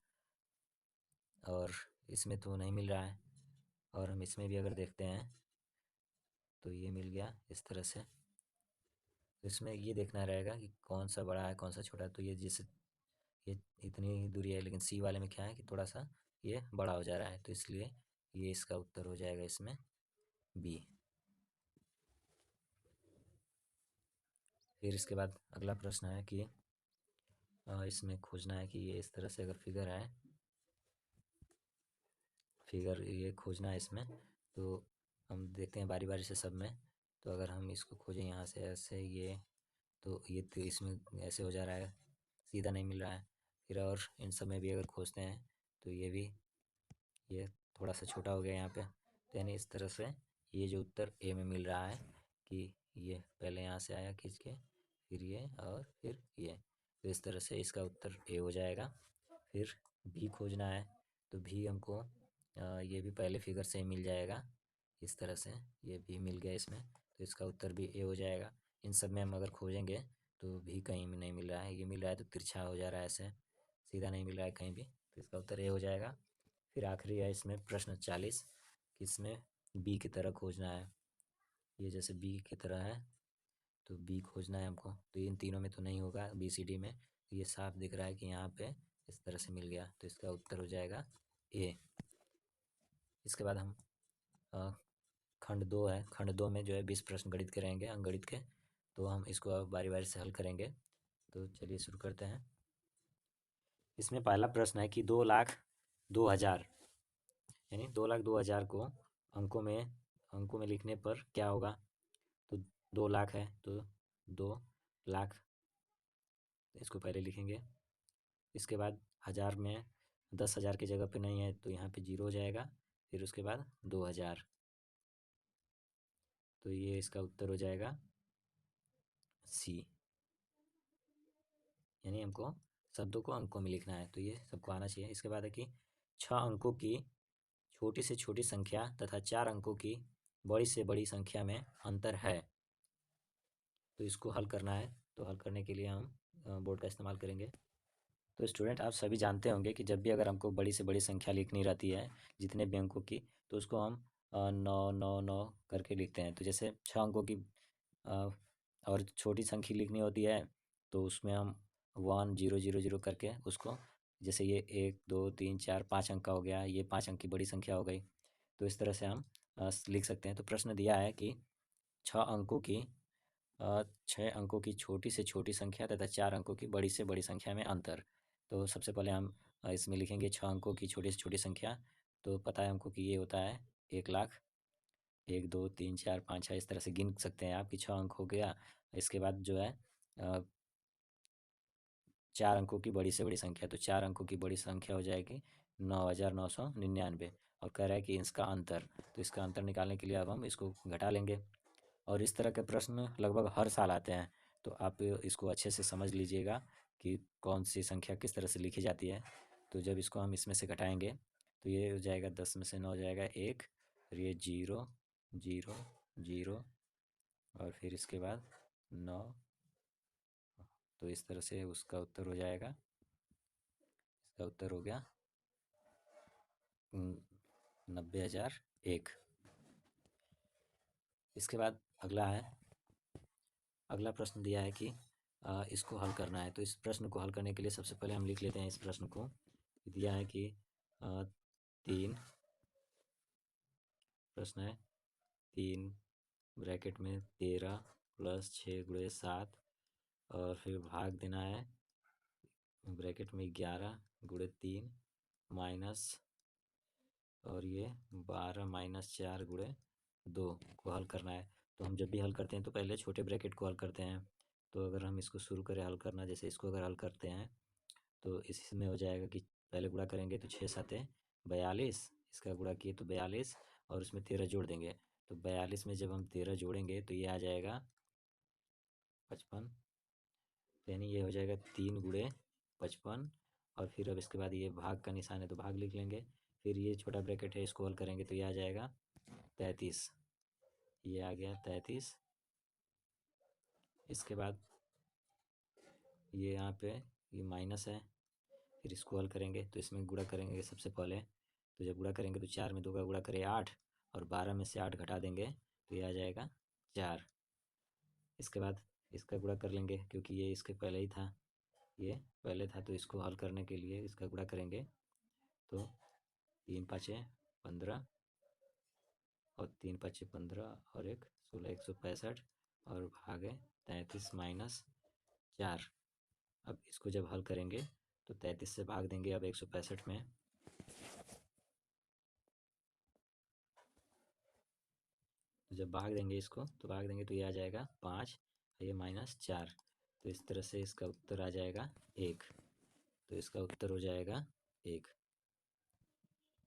और इसमें तो नहीं मिल रहा है, और हम इसमें भी अगर देखते हैं तो ये मिल गया इस तरह से। तो इसमें ये देखना रहेगा कि कौन सा बड़ा है कौन सा छोटा है। तो ये जैसे ये इतनी ही दूरी है, लेकिन सी वाले में क्या है कि थोड़ा सा ये बड़ा हो जा रहा है, तो इसलिए ये इसका उत्तर हो जाएगा इसमें बी। फिर इसके बाद अगला प्रश्न है कि इसमें खोजना है कि ये इस तरह से अगर फिगर है, फिगर ये खोजना है इसमें, तो हम देखते हैं बारी बारी से सब में। तो अगर हम इसको खोजें यहाँ से ऐसे ये, तो ये तो इसमें ऐसे हो जा रहा है, सीधा नहीं मिल रहा है। फिर और इन सब में भी अगर खोजते हैं तो ये भी, ये थोड़ा सा छोटा हो गया यहाँ पे। तो यानी इस तरह से ये जो उत्तर ए में मिल रहा है कि ये पहले यहाँ से आया खींच के, फिर ये और फिर ये। तो इस तरह से इसका उत्तर ए हो जाएगा। फिर बी खोजना है, तो भी हमको ये भी पहले फिगर से ही मिल जाएगा। इस तरह से ये भी मिल गया इसमें, तो इसका उत्तर भी ए हो जाएगा। इन सब में हम अगर खोजेंगे तो भी कहीं भी नहीं मिल रहा है, ये मिल रहा है तो तिरछा हो जा रहा है, ऐसे सीधा नहीं मिल रहा है कहीं भी, तो इसका उत्तर ए हो जाएगा। फिर आखिरी है इसमें प्रश्न 40 कि इसमें बी की तरह खोजना है। ये जैसे बी की तरह है तो बी खोजना है हमको, तो इन तीनों में तो नहीं होगा, बी सी डी में। तो ये साफ दिख रहा है कि यहाँ पे इस तरह से मिल गया, तो इसका उत्तर हो जाएगा ए। इसके बाद हम खंड 2 है, खंड 2 में जो है 20 प्रश्न गणित के रहेंगे, अंकगणित के। तो हम इसको अब बारी बारी से हल करेंगे। तो चलिए शुरू करते हैं। इसमें पहला प्रश्न है कि 2,02,000 यानी 2,02,000 को अंकों में लिखने पर क्या होगा। तो 2 लाख है तो 2 लाख, इसको पहले लिखेंगे। इसके बाद हज़ार में 10,000 की जगह पे नहीं है तो यहाँ पे जीरो हो जाएगा। फिर उसके बाद 2,000, तो ये इसका उत्तर हो जाएगा सी। यानी हमको शब्दों को अंकों में लिखना है, तो ये सबको आना चाहिए। इसके बाद है कि 6 अंकों की छोटी से छोटी संख्या तथा 4 अंकों की बड़ी से बड़ी संख्या में अंतर है। तो इसको हल करना है, तो हल करने के लिए हम बोर्ड का इस्तेमाल करेंगे। तो स्टूडेंट आप सभी जानते होंगे कि जब भी अगर हमको बड़ी से बड़ी संख्या लिखनी रहती है जितने भी अंकों की, तो उसको हम 9 9 9 करके लिखते हैं। तो जैसे 6 अंकों की अ, और छोटी संख्या लिखनी होती है तो उसमें हम 1 0 0 0 करके उसको, जैसे ये 1 2 3 4 5 अंक का हो गया, ये 5 अंक की बड़ी संख्या हो गई। तो इस तरह से हम लिख सकते हैं। तो प्रश्न दिया है कि छः अंकों की 6 अंकों की छोटी से छोटी संख्या तथा 4 अंकों की बड़ी से बड़ी संख्या में अंतर। तो सबसे पहले हम इसमें लिखेंगे 6 अंकों की छोटी से छोटी संख्या। तो पता है हमको कि ये होता है 1,00,000। 1 2 3 4 5 6 इस तरह से गिन सकते हैं आप कि 6 अंक हो गया। इसके बाद जो है 4 अंकों की बड़ी से बड़ी संख्या, तो 4 अंकों की बड़ी संख्या हो जाएगी 9,999। और कह रहा है कि इसका अंतर, तो इसका अंतर निकालने के लिए अब हम इसको घटा लेंगे। और इस तरह के प्रश्न लगभग हर साल आते हैं, तो आप इसको अच्छे से समझ लीजिएगा कि कौन सी संख्या किस तरह से लिखी जाती है। तो जब इसको हम इसमें से घटाएंगे तो ये हो जाएगा 10 में से 9 हो जाएगा 1, फिर ये 0 0 0 और फिर इसके बाद 9। तो इस तरह से उसका उत्तर हो जाएगा, इसका उत्तर हो गया 90,001। इसके बाद अगला प्रश्न दिया है कि इसको हल करना है। तो इस प्रश्न को हल करने के लिए सबसे पहले हम लिख लेते हैं इस प्रश्न को। दिया है कि 3 प्रश्न है, 3 ब्रैकेट में 13 प्लस 6 × 7 और फिर भाग देना है ब्रैकेट में 11 × 3 माइनस, और ये 12 - 4 × 2 को हल करना है। तो हम जब भी हल करते हैं तो पहले छोटे ब्रैकेट को हल करते हैं। तो अगर हम इसको शुरू करें हल करना, जैसे इसको अगर हल करते हैं तो इसमें हो जाएगा कि पहले गुणा करेंगे तो 6 × 7 = 42, इसका गुणा किए तो 42 और उसमें 13 जोड़ देंगे। तो 42 में जब हम 13 जोड़ेंगे तो ये आ जाएगा 55, यानी ये हो जाएगा 3 × 55। और फिर अब इसके बाद ये भाग का निशान है तो भाग लिख लेंगे। फिर ये छोटा ब्रैकेट है, इसको हल करेंगे तो ये आ जाएगा 33, ये आ गया 33। इसके बाद ये यहाँ पे ये माइनस है, फिर इसको हल करेंगे तो इसमें गुणा करेंगे सबसे पहले। तो जब गुणा करेंगे तो 4 में 2 का गुणा करें 8, और 12 में से 8 घटा देंगे तो ये आ जाएगा 4। इसके बाद इसका गुणा कर लेंगे क्योंकि ये इसके पहले ही था, ये पहले था, तो इसको हल करने के लिए इसका गुणा करेंगे तो 3 × 5 = 15 और 3 × 5 = 15 और 1 = 16, 165 और भागे 33 - 4। अब इसको जब हल करेंगे तो 33 से भाग देंगे अब 165 में, तो जब भाग देंगे इसको तो भाग देंगे तो ये आ जाएगा 5, ये -4। तो इस तरह से इसका उत्तर आ जाएगा 1। तो इसका उत्तर हो जाएगा 1।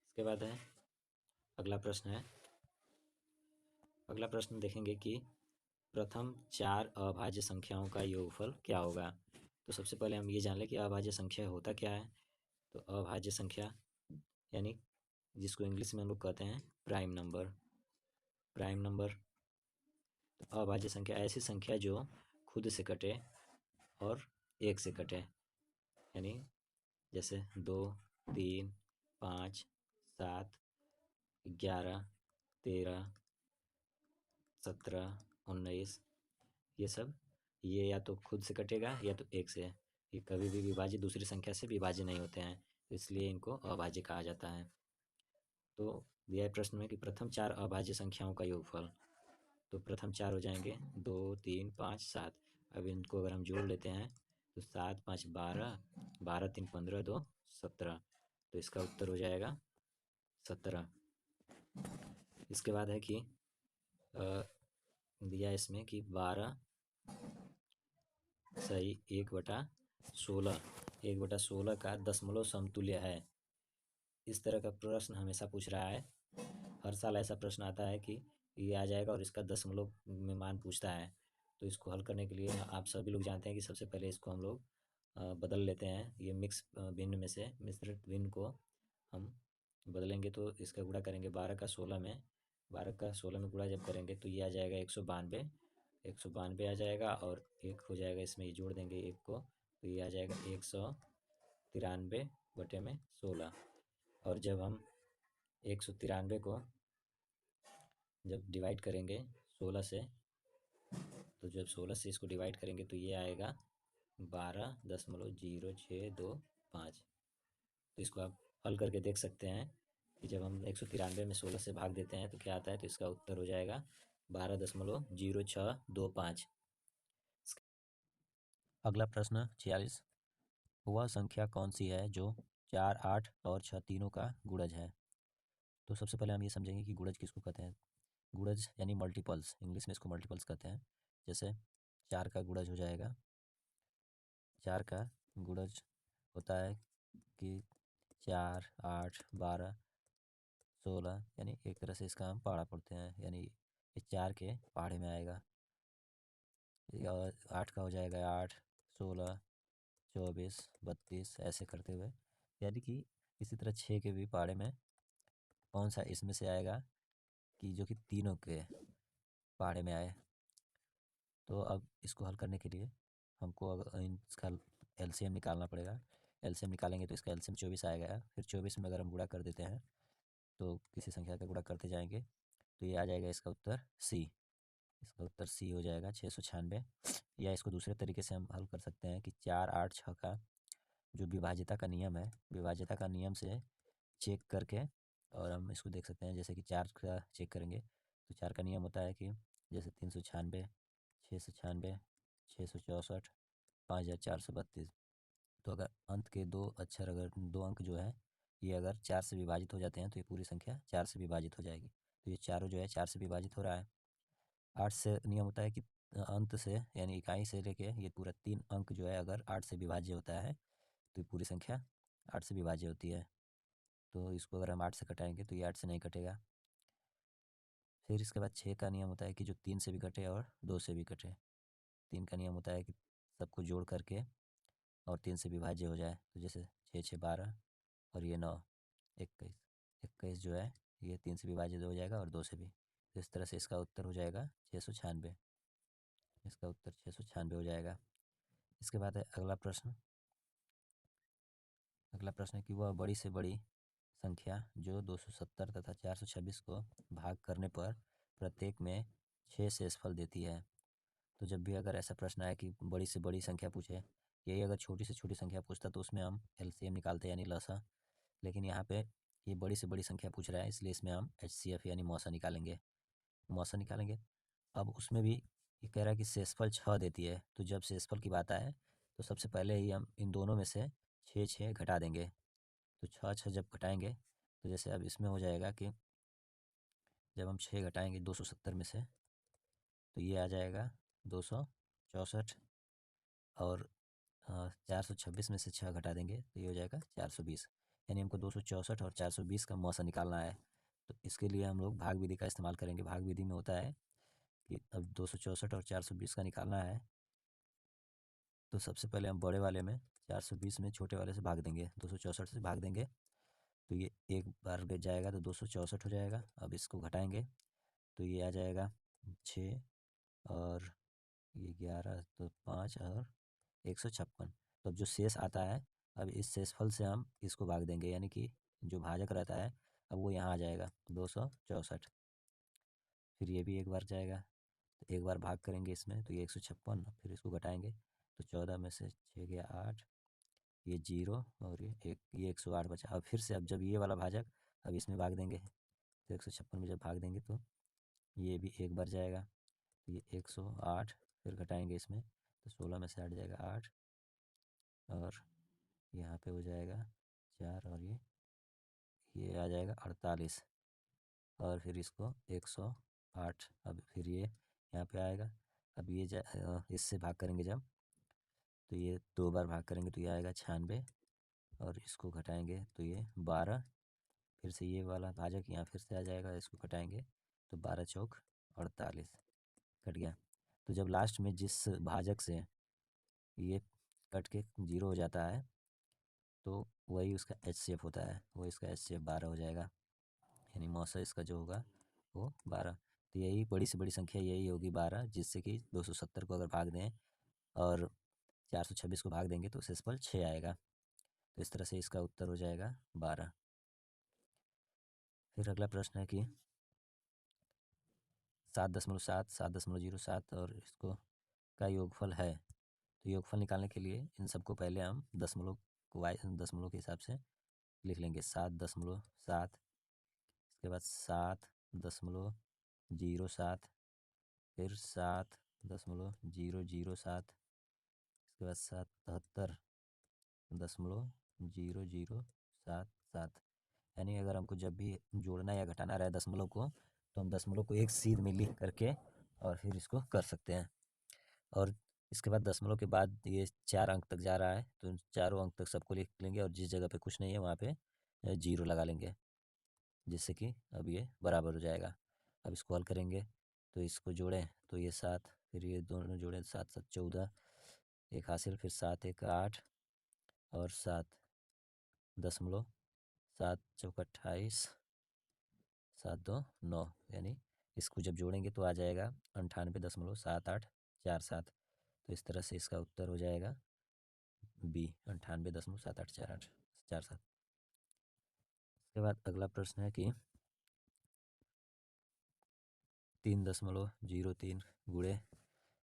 इसके बाद है अगला प्रश्न है, अगला प्रश्न देखेंगे कि प्रथम 4 अभाज्य संख्याओं का योगफल क्या होगा। तो सबसे पहले हम ये जान लें कि अभाज्य संख्या होता क्या है। तो अभाज्य संख्या यानी जिसको इंग्लिश में हम लोग कहते हैं प्राइम नंबर। प्राइम नंबर, तो अभाज्य संख्या ऐसी संख्या जो खुद से कटे और एक से कटे, यानी जैसे 2, 3, 5, 7, 11, 13, 17, 19, ये सब, ये या तो खुद से कटेगा या तो एक से। ये कभी भी विभाज्य दूसरी संख्या से विभाज्य नहीं होते हैं, इसलिए इनको अभाज्य कहा जाता है। तो दिया है प्रश्न में कि प्रथम 4 अभाज्य संख्याओं का योगफल। तो प्रथम 4 हो जाएंगे 2, 3, 5, 7। अब इनको अगर हम जोड़ लेते हैं तो 7, 5, 12, 12, 3, 15, 2, 17। तो इसका उत्तर हो जाएगा 17। इसके बाद है कि दिया इसमें कि 12 सही 1/16, 1/16 का दशमलव समतुल्य है। इस तरह का प्रश्न हमेशा पूछ रहा है, हर साल ऐसा प्रश्न आता है कि ये आ जाएगा और इसका दशमलव में मान पूछता है। तो इसको हल करने के लिए आप सभी लोग जानते हैं कि सबसे पहले इसको हम लोग बदल लेते हैं। ये मिक्स भिन्न में से मिश्रित भिन्न को हम बदलेंगे, तो इसका गुणा करेंगे 12 का 16 में, 12 का 16 में गुणा जब करेंगे तो ये आ जाएगा 192, 192 आ जाएगा, और एक हो जाएगा इसमें, ये जोड़ देंगे एक को, तो ये आ जाएगा 193/16। और जब हम 193 को जब डिवाइड करेंगे 16 से, तो जब 16 से इसको डिवाइड करेंगे तो ये आएगा 12.0625। तो इसको आप हल करके देख सकते हैं कि जब हम 193 में 16 से भाग देते हैं तो क्या आता है। तो इसका उत्तर हो जाएगा 12.0625। अगला प्रश्न 46, वह संख्या कौन सी है जो 4, 8 और 6 तीनों का गुणज है। तो सबसे पहले हम ये समझेंगे कि गुणज किसको कहते हैं। गुणज यानी मल्टीपल्स, इंग्लिश में इसको मल्टीपल्स कहते हैं। जैसे 4 का गुणज हो जाएगा, 4 का गुणज होता है कि 4, 8, 12, 16, यानी एक तरह से इसका हम पहाड़ा पढ़ते हैं, यानी ये 4 के पहाड़े में आएगा। और 8 का हो जाएगा 8, 16, 24, 32, ऐसे करते हुए, यानी कि इसी तरह 6 के भी पहाड़े में कौन सा इसमें से आएगा कि जो कि तीनों के पहाड़े में आए। तो अब इसको हल करने के लिए हमको अगर इसका एलसीएम निकालना पड़ेगा। एलसीएम निकालेंगे तो इसका एलसीएम 24 आएगा। फिर 24 में अगर हम गुणा कर देते हैं, तो किसी संख्या का गुणा करते जाएंगे तो ये आ जाएगा इसका उत्तर सी। इसका उत्तर सी हो जाएगा 696। या इसको दूसरे तरीके से हम हल कर सकते हैं कि 4, 8, 6 का जो विभाज्यता का नियम है, विभाज्यता का नियम से चेक करके, और हम इसको देख सकते हैं जैसे कि 4 का चेक करेंगे तो 4 का नियम होता है कि जैसे 396, 696, 664, 5432। तो अगर अंत के दो अक्षर, अगर दो अंक जो है ये अगर 4 से विभाजित हो जाते हैं तो ये पूरी संख्या 4 से विभाजित हो जाएगी। तो ये चारों जो है 4 से विभाजित हो रहा है। 8 से नियम होता है कि अंत से यानी इकाई से लेके ये पूरा 3 अंक जो है अगर 8 से विभाज्य होता है तो ये पूरी संख्या 8 से विभाज्य होती है। तो इसको अगर हम 8 से कटाएंगे तो ये 8 से नहीं कटेगा। फिर इसके बाद 6 का नियम होता है कि जो 3 से भी कटे और 2 से भी कटे। 3 का नियम होता है कि सबको जोड़ करके और 3 से विभाज्य हो जाए। तो जैसे 6, 6, 12 और ये 9, 21, 21 जो है ये 3 से विभाजित हो जाएगा और 2 से भी। तो इस तरह से इसका उत्तर हो जाएगा 696। इसका उत्तर 696 हो जाएगा। इसके बाद है अगला प्रश्न। अगला प्रश्न है कि वह बड़ी से बड़ी संख्या जो 270 तथा 426 को भाग करने पर प्रत्येक में 6 शेषफल देती है। तो जब भी अगर ऐसा प्रश्न आए कि बड़ी से बड़ी संख्या पूछे, यही अगर छोटी से छोटी संख्या पूछता तो उसमें हम एलसीएम निकालते यानी लसा। लेकिन यहाँ पे ये बड़ी से बड़ी संख्या पूछ रहा है, इसलिए इसमें हम एचसीएफ यानी मौसा निकालेंगे। मौसा निकालेंगे, अब उसमें भी ये कह रहा है कि शेषफल 6 देती है। तो जब शेषफल की बात आए तो सबसे पहले ही हम इन दोनों में से 6, 6 घटा देंगे। तो 6, 6 जब घटाएंगे तो जैसे अब इसमें हो जाएगा कि जब हम 6 घटाएंगे 270 में से तो ये आ जाएगा 264, और 426 में से 6 घटा देंगे तो ये हो जाएगा 420। यानी हमको 264 और 420 का मौसा निकालना है। तो इसके लिए हम लोग भाग विधि का इस्तेमाल करेंगे। भाग विधि में होता है कि अब 264 और 420 का निकालना है, तो सबसे पहले हम बड़े वाले में 420 में छोटे वाले से भाग देंगे, 264 से भाग देंगे, तो ये एक बार गट जाएगा तो 264 हो जाएगा। अब इसको घटाएंगे तो ये आ जाएगा 6 और ये 11 तो 5 और 156। तो अब जो शेष आता है, अब इस शेषफल से हम इसको भाग देंगे, यानी कि जो भाजक रहता है अब वो यहाँ आ जाएगा 264। फिर ये भी एक बार जाएगा, तो एक बार भाग करेंगे इसमें तो ये 156, फिर इसको घटाएंगे तो 14 में से 6 गया 8, ये 0 और ये 1, ये 108 बचा। अब फिर से अब जब ये वाला भाजक अब इसमें भाग देंगे तो 156 में जब भाग देंगे तो ये भी एक बार जाएगा, तो ये 108, फिर घटाएंगे इसमें तो 16 में से 8 जाएगा 8 और यहाँ पे हो जाएगा 4 और ये आ जाएगा 48 और फिर इसको 108। अब फिर ये यहाँ पे आएगा, अब ये इससे भाग करेंगे जब, तो ये 2 बार भाग करेंगे तो ये आएगा 96 और इसको घटाएंगे तो ये 12, फिर से ये वाला भाजक यहाँ फिर से आ जाएगा, इसको घटाएंगे तो 12 चौक 48 कट गया। तो जब लास्ट में जिस भाजक से ये कट के 0 हो जाता है तो वही उसका HCF होता है, वो इसका HCF 12 हो जाएगा, यानी मौसा इसका जो होगा वो 12। तो यही बड़ी से बड़ी संख्या यही होगी 12, जिससे कि 270 को अगर भाग दें और 426 को भाग देंगे तो शेषफल 6 आएगा। तो इस तरह से इसका उत्तर हो जाएगा 12। फिर अगला प्रश्न है कि 7.7, 7.07 और इसको का योगफल है। तो योगफल निकालने के लिए इन सबको पहले हम दशमलव के हिसाब से लिख लेंगे। 7.7, इसके बाद 7.07, फिर 7.007, इसके बाद 77.0077। यानी अगर हमको जब भी जोड़ना या घटाना रहे दशमलव को, तो हम दशमलव को एक सीध में लिख करके और फिर इसको कर सकते हैं। और इसके बाद दशमलव के बाद ये 4 अंक तक जा रहा है तो चारों अंक तक सबको लिख लेंगे और जिस जगह पे कुछ नहीं है वहाँ पे 0 लगा लेंगे, जिससे कि अब ये बराबर हो जाएगा। अब इसको हल करेंगे तो इसको जोड़ें तो ये 7, फिर ये दोनों जोड़ें 7 7 14, एक हासिल, फिर 7 1 8 और 7.7 चौक 28, 7 2 9, यानी इसको जब जोड़ेंगे तो आ जाएगा 98.7847। तो इस तरह से इसका उत्तर हो जाएगा बी, 98.7847। इसके बाद अगला प्रश्न है कि 3.03 गुणे,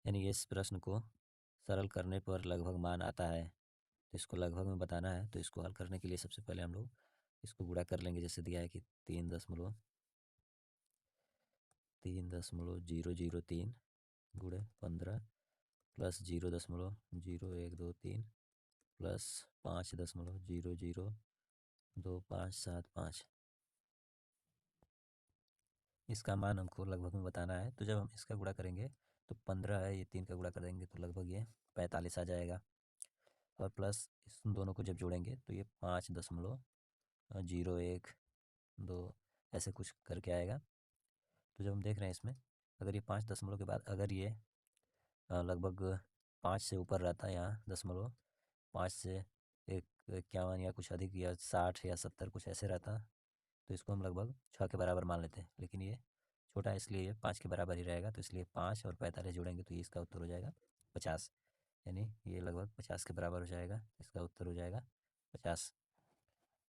यानी इस प्रश्न को सरल करने पर लगभग मान आता है, तो इसको लगभग में बताना है। तो इसको हल करने के लिए सबसे पहले हम लोग इसको गुणा कर लेंगे, जैसे दिया है कि 3.003 गुणे 15 प्लस 0.0123 प्लस 5.002575। इसका मान हमको लगभग में बताना है। तो जब हम इसका गुणा करेंगे तो 15 है, ये 3 का गुणा कर देंगे तो लगभग ये 45 आ जाएगा, और प्लस इस दोनों को जब जोड़ेंगे तो ये 5.01 2 ऐसे कुछ करके आएगा। तो जब हम देख रहे हैं इसमें, अगर ये 5 दशमलव के बाद अगर ये लगभग 5 से ऊपर रहता है, यहाँ दशमलव 5 से 51 या कुछ अधिक या 60 या 70 कुछ ऐसे रहता, तो इसको हम लगभग 6 के बराबर मान लेते हैं। लेकिन ये छोटा है इसलिए ये 5 के बराबर ही रहेगा, तो इसलिए 5 और 45 जोड़ेंगे तो ये इसका उत्तर हो जाएगा 50, यानी ये लगभग 50 के बराबर हो जाएगा। इसका उत्तर हो जाएगा 50।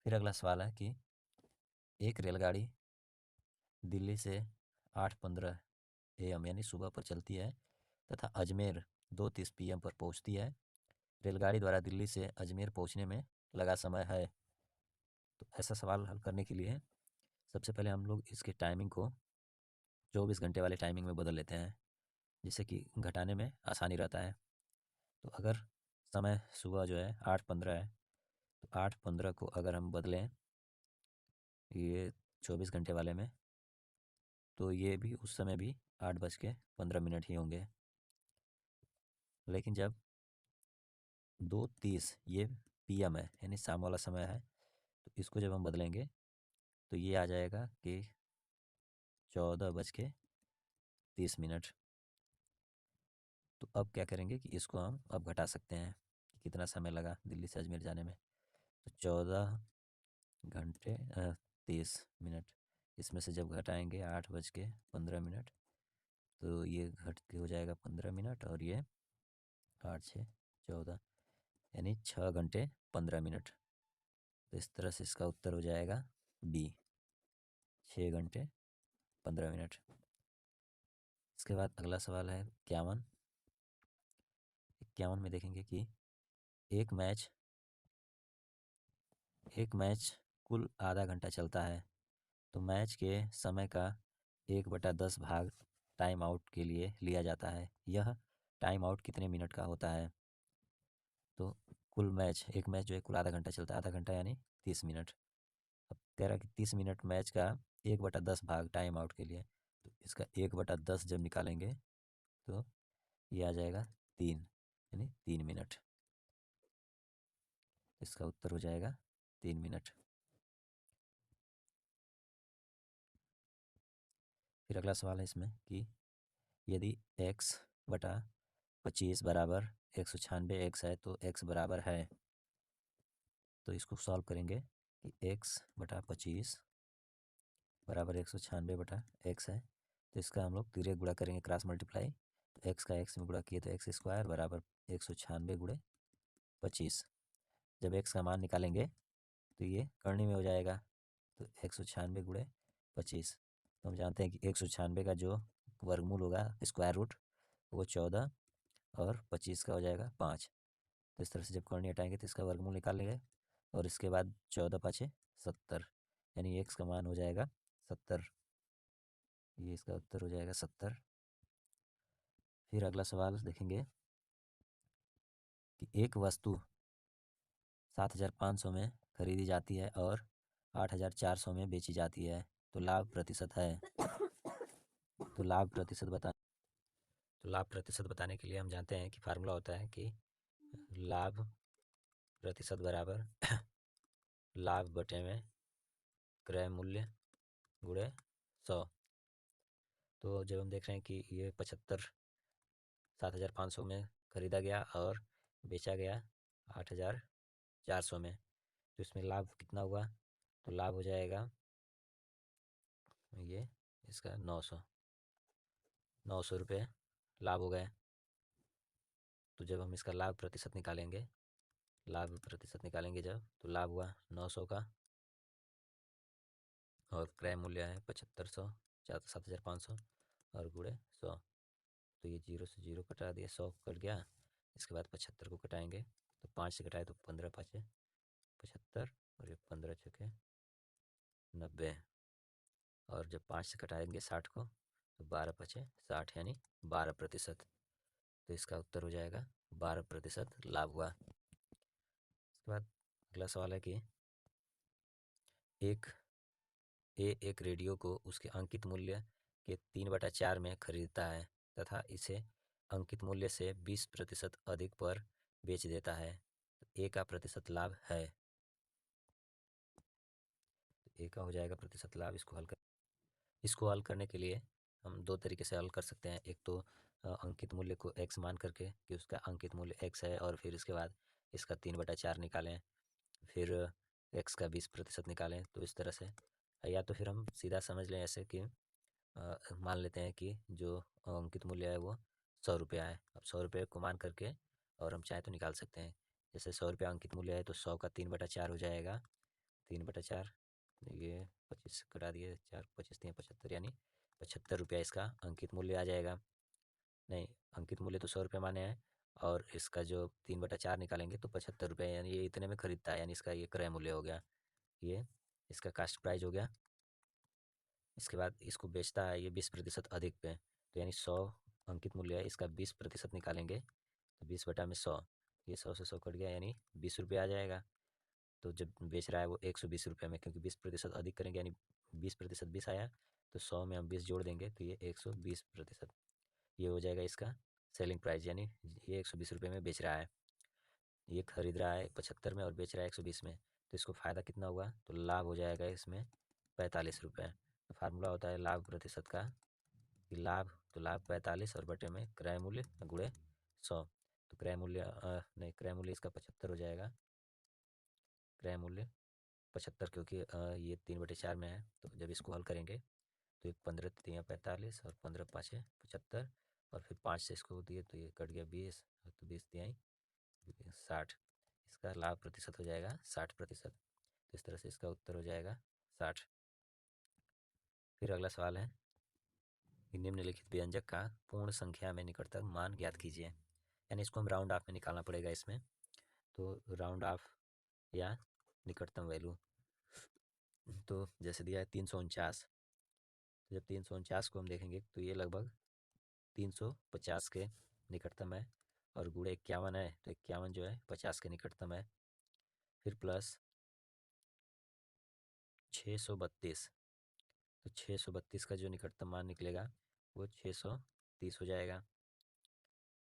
फिर अगला सवाल है कि एक रेलगाड़ी दिल्ली से 8:15 AM यानी सुबह पर चलती है तथा अजमेर 2:30 PM पर पहुंचती है। रेलगाड़ी द्वारा दिल्ली से अजमेर पहुंचने में लगा समय है। तो ऐसा सवाल हल करने के लिए सबसे पहले हम लोग इसके टाइमिंग को 24 घंटे वाले टाइमिंग में बदल लेते हैं, जिससे कि घटाने में आसानी रहता है। तो अगर समय सुबह जो है 8:15 है, तो 8:15 को अगर हम बदलें ये 24 घंटे वाले में, तो ये भी उस समय भी 8:15 ही होंगे। लेकिन जब 2:30 ये PM है, यानी शाम वाला समय है, तो इसको जब हम बदलेंगे तो ये आ जाएगा कि 14:30। तो अब क्या करेंगे कि इसको हम अब घटा सकते हैं कि कितना समय लगा दिल्ली से अजमेर जाने में। तो 14 घंटे 30 मिनट, इसमें से जब घटाएंगे 8:15, तो ये घट के हो जाएगा 15 मिनट, और ये 8 6 14, यानी 6 घंटे 15 मिनट। तो इस तरह से इसका उत्तर हो जाएगा बी, 6 घंटे 15 मिनट। इसके बाद अगला सवाल है 51। 51 में देखेंगे कि एक मैच एक मैच कुल आधा घंटा चलता है, तो मैच के समय का 1/10 भाग टाइम आउट के लिए लिया जाता है। यह टाइम आउट कितने मिनट का होता है? तो एक मैच जो है कुल आधा घंटा चलता है, आधा घंटा यानी 30 मिनट। अब कह रहा है कि 30 मिनट मैच का 1/10 भाग टाइम आउट के लिए, तो इसका 1/10 जब निकालेंगे तो ये आ जाएगा 3, यानी 3 मिनट। इसका उत्तर हो जाएगा 3 मिनट। फिर अगला सवाल है इसमें कि यदि x/25 बराबर 196 x है, तो x बराबर है। तो इसको सॉल्व करेंगे कि x/25 बराबर 196/x है, तो इसका हम लोग तिर्यक गुणा करेंगे, क्रॉस मल्टीप्लाई। तो x का x में गुणा किए तो x² बराबर 196/25। जब x का मान निकालेंगे तो ये करनी में हो जाएगा, तो 196/25। तो हम जानते हैं कि 196 का जो वर्गमूल होगा, स्क्वायर रूट, वो 14 और 25 का हो जाएगा 5। तो इस तरह से जब कॉर्नी हटाएंगे तो इसका वर्गमूल निकाल लेंगे, और इसके बाद 14×5 = 70, यानी x का मान हो जाएगा 70। ये इसका उत्तर हो जाएगा 70। फिर अगला सवाल देखेंगे कि एक वस्तु 7,500 में खरीदी जाती है और 8,400 में बेची जाती है, तो लाभ प्रतिशत है। तो लाभ प्रतिशत बताने के लिए हम जानते हैं कि फार्मूला होता है कि लाभ प्रतिशत बराबर लाभ बटे में क्रय मूल्य गुणे 100। तो जब हम देख रहे हैं कि ये 7,500 में खरीदा गया और बेचा गया 8,400 में, तो इसमें लाभ कितना हुआ? तो लाभ हो जाएगा ये इसका 900 रुपये लाभ हो गए। तो जब हम इसका लाभ प्रतिशत निकालेंगे जब, तो लाभ हुआ 900 का, और क्रय मूल्य है 7,500 7,500 और गुणे 100। तो ये 0 से 0 कटा दिया, 100 कट गया। इसके बाद 75 को कटाएंगे, तो 5 से कटाए तो 15×5 = 75, और ये 15×6 = 90, और जब 5 से कटाएंगे 60 को, तो 12×5 = 60, यानी 12%। तो इसका उत्तर हो जाएगा 12% लाभ हुआ। उसके बाद अगला सवाल है कि एक रेडियो को उसके अंकित मूल्य के 3/4 में खरीदता है तथा इसे अंकित मूल्य से 20% अधिक पर बेच देता है, तो ए का प्रतिशत लाभ है। तो ए का हो जाएगा प्रतिशत लाभ। इसको हल करने के लिए हम दो तरीके से हल कर सकते हैं। एक तो अंकित मूल्य को x मान करके कि उसका अंकित मूल्य x है, और फिर इसके बाद इसका 3/4 निकालें, फिर x का 20% निकालें। तो इस तरह से, या तो फिर हम सीधा समझ लें ऐसे कि मान लेते हैं कि जो अंकित मूल्य है वो 100 रुपया है। अब 100 रुपये को मान करके और हम चाहे तो निकाल सकते हैं। जैसे 100 रुपया अंकित मूल्य है, तो 100 का 3/4 हो जाएगा, 3/4, ये 25 कटा दिए, 4×25 = 75, यानी 75 रुपया इसका अंकित मूल्य आ जाएगा। नहीं, अंकित मूल्य तो 100 रुपये माने हैं, और इसका जो 3/4 निकालेंगे तो 75 रुपये, यानी ये इतने में खरीदता है, यानी इसका ये क्रय मूल्य हो गया, ये इसका कास्ट प्राइस हो गया। इसके बाद इसको बेचता है ये 20% अधिक पे, तो यानी 100 अंकित मूल्य है, इसका 20% निकालेंगे तो 20/100, ये 100 से 100 कट गया, यानी 20 रुपये आ जाएगा। तो जब बेच रहा है वो 120 रुपये में, क्योंकि 20% अधिक करेंगे, यानी 20% 20 आया, तो 100 में हम 20 जोड़ देंगे तो ये 120%, ये हो जाएगा इसका सेलिंग प्राइस, यानी ये 120 रुपये में बेच रहा है। ये खरीद रहा है 75 में और बेच रहा है 120 में, तो इसको फ़ायदा कितना हुआ? तो लाभ हो जाएगा इसमें ₹45। तो फार्मूला होता है लाभ प्रतिशत का, कि लाभ तो लाभ 45 और बटे में क्रय मूल्य गुणे 100। तो क्रय मूल्य नहीं, क्रय मूल्य इसका 75 हो जाएगा। क्रय मूल्य 75, क्योंकि ये 3/4 में है। तो जब इसको हल करेंगे तो एक 15 तियाँ 45 और 15 पाँचे 75, और फिर 5 से इसको दिए तो ये कट गया 20, तो 20 तिहाई 60। इसका लाभ प्रतिशत हो जाएगा 60%। तो इस तरह से इसका उत्तर हो जाएगा 60। फिर अगला सवाल है कि निम्नलिखित व्यंजक का पूर्ण संख्या में निकटतम मान ज्ञात कीजिए। यानी इसको हम राउंड ऑफ में निकालना पड़ेगा इसमें। तो राउंड ऑफ या निकटतम वैल्यू, तो जैसे दिया है 349। तो जब 349 को हम देखेंगे तो ये लगभग 350 के निकटतम है, और गुणे 51 है तो 51 जो है 50 के निकटतम है। फिर प्लस 632, तो 632 का जो निकटतम मान निकलेगा वो 630 हो जाएगा।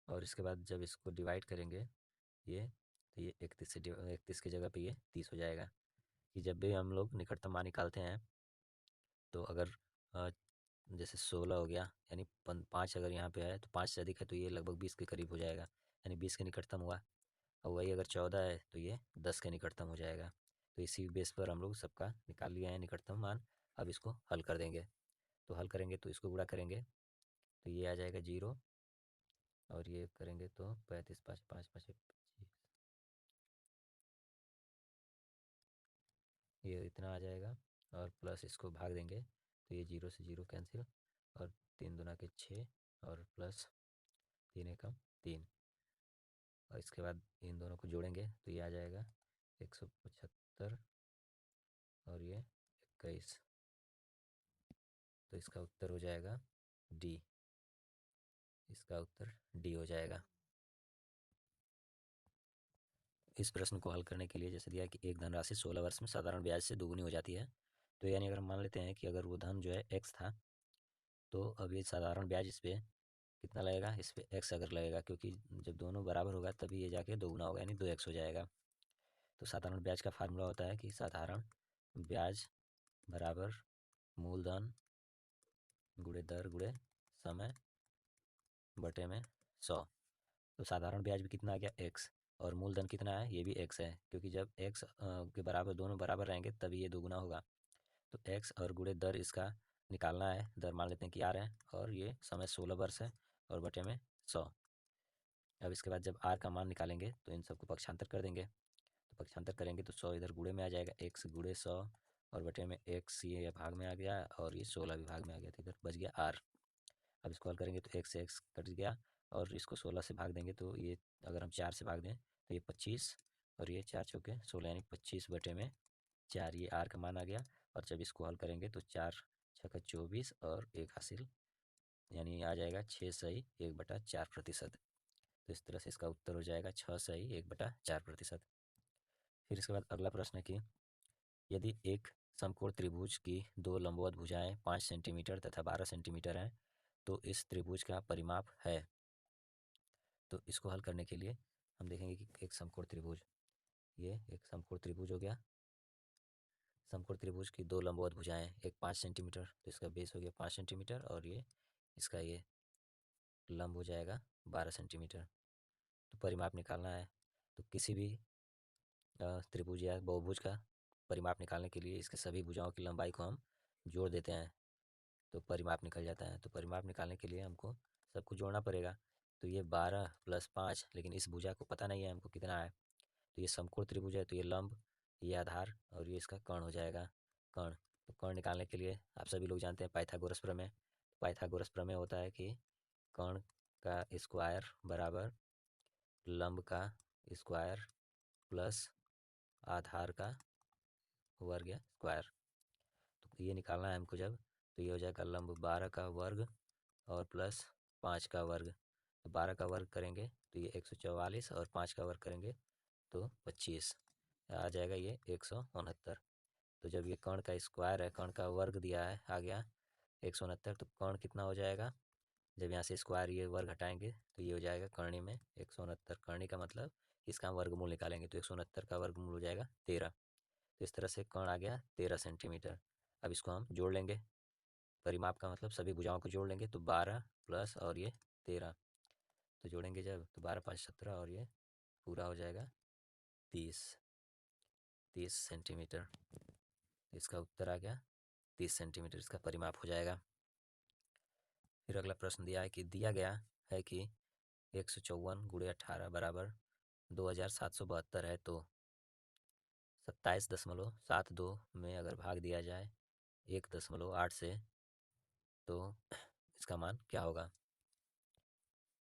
और इसके बाद जब इसको डिवाइड करेंगे ये, तो ये 31 से 31 की जगह पे ये 30 हो जाएगा। कि जब भी हम लोग निकटतम मान निकालते हैं तो अगर जैसे 16 हो गया, यानी 5 अगर यहाँ पे है तो 5 से अधिक है तो ये लगभग 20 के करीब हो जाएगा, यानी 20 के निकटतम हुआ। और वही अगर 14 है तो ये 10 के निकटतम हो जाएगा। तो इसी बेस पर हम लोग सबका निकाल लिया है निकटतम मान। अब इसको हल कर देंगे। तो हल करेंगे तो इसको गुणा करेंगे तो ये आ जाएगा 0, और ये करेंगे तो 35 5 5 5 ये इतना आ जाएगा। और प्लस इसको भाग देंगे तो ये 0 से 0 कैंसिल, और 3 दूना के 6, और प्लस 3 एकम 3, और इसके बाद इन दोनों को जोड़ेंगे तो ये आ जाएगा 175, और ये 21। तो इसका उत्तर हो जाएगा डी। इसका उत्तर डी हो जाएगा। इस प्रश्न को हल करने के लिए जैसे दिया कि एक धनराशि 16 वर्ष में साधारण ब्याज से दोगुनी हो जाती है। तो यानी अगर हम मान लेते हैं कि अगर वो धन जो है एक्स था, तो अब ये साधारण ब्याज इस पर कितना लगेगा, इस पर एक्स अगर लगेगा, क्योंकि जब दोनों बराबर होगा तभी ये जाके दोगुना होगा, यानी 2x हो जाएगा। तो साधारण ब्याज का फार्मूला होता है कि साधारण ब्याज बराबर मूलधन गुणे दर गुणे समय बटे में 100। तो साधारण ब्याज भी कितना आ गया x, और मूलधन कितना है, ये भी x है, क्योंकि जब x के बराबर दोनों बराबर रहेंगे तभी ये दोगुना होगा। तो x और गुणे दर इसका निकालना है। दर मान लेते हैं कि r है, और ये समय 16 वर्ष है, और बटे में 100। अब इसके बाद जब r का मान निकालेंगे तो इन सबको पक्षांतर कर देंगे। तो पक्षांतर करेंगे तो 100 इधर गुणे में आ जाएगा, x गुणे 100, और बटे में x ये भाग में आ गया, और ये 16 भी भाग में आ गया, तो इधर बच गया r। अब इसको हल करेंगे तो x से x कट गया, और इसको 16 से भाग देंगे तो ये अगर हम 4 से भाग दें तो ये 25, और ये 4 चौके 16, यानी 25 बटे में 4, ये r का मान आ गया। और जब इसको हल करेंगे तो 4 छक्का 24 और 1 हासिल, यानी आ जाएगा 6 सही 1/4%। तो इस तरह से इसका उत्तर हो जाएगा 6 सही 1/4%। फिर इसके बाद अगला प्रश्न है कि यदि एक समकोण त्रिभुज की दो लंबवत भुजाएं 5 सेंटीमीटर तथा 12 सेंटीमीटर हैं तो इस त्रिभुज का परिमाप है। तो इसको हल करने के लिए हम देखेंगे कि एक समकोण त्रिभुज, ये एक समकोण त्रिभुज हो गया। समकोण त्रिभुज की दो लंबवत भुजाएं, एक 5 सेंटीमीटर, तो इसका बेस हो गया 5 सेंटीमीटर, और ये इसका ये लंब हो जाएगा 12 सेंटीमीटर। तो परिमाप निकालना है। तो किसी भी त्रिभुज या बहुभुज का परिमाप निकालने के लिए इसके सभी भुजाओं की लंबाई को हम जोड़ देते हैं, तो परिमाप निकल जाता है। तो परिमाप निकालने के लिए हमको सबको जोड़ना पड़ेगा। तो ये 12 + 5, लेकिन इस भुजा को पता नहीं है हमको कितना है। तो ये समकोण त्रिभुज है, तो ये लंब, ये आधार, और ये इसका कर्ण हो जाएगा, कर्ण। तो कर्ण निकालने के लिए आप सभी लोग जानते हैं पाइथागोरस प्रमेय। पाइथागोरस प्रमेय होता है कि कर्ण का स्क्वायर बराबर लंब का स्क्वायर प्लस आधार का वर्ग या स्क्वायर। तो ये निकालना है हमको जब, तो ये हो जाएगा लंब 12 का वर्ग और प्लस 5 का वर्ग। तो 12 का वर्ग करेंगे तो ये 144, और 5 का वर्ग करेंगे तो 25, आ जाएगा ये 169। तो जब ये कर्ण का स्क्वायर है, कर्ण का वर्ग दिया है, आ गया 169, तो कर्ण कितना हो जाएगा, जब यहाँ से स्क्वायर ये वर्ग हटाएंगे तो ये हो जाएगा कर्णी में 169। कर्णी का मतलब इसका हम वर्गमूल निकालेंगे, तो 169 का वर्गमूल हो जाएगा 13। तो इस तरह से कर्ण आ गया 13 सेंटीमीटर। अब इसको हम जोड़ लेंगे, परिमाप का मतलब सभी भुजाओं को जोड़ लेंगे, तो 12 प्लस और ये 13, तो जोड़ेंगे जब तो 12 5 17 और ये पूरा हो जाएगा 30 सेंटीमीटर। इसका उत्तर आ गया 30 सेंटीमीटर, इसका परिमाप हो जाएगा। फिर अगला प्रश्न दिया है कि दिया गया है कि 154 गुणे 18 बराबर 2772 है, तो 27.72 में अगर भाग दिया जाए 1.8 से तो इसका मान क्या होगा।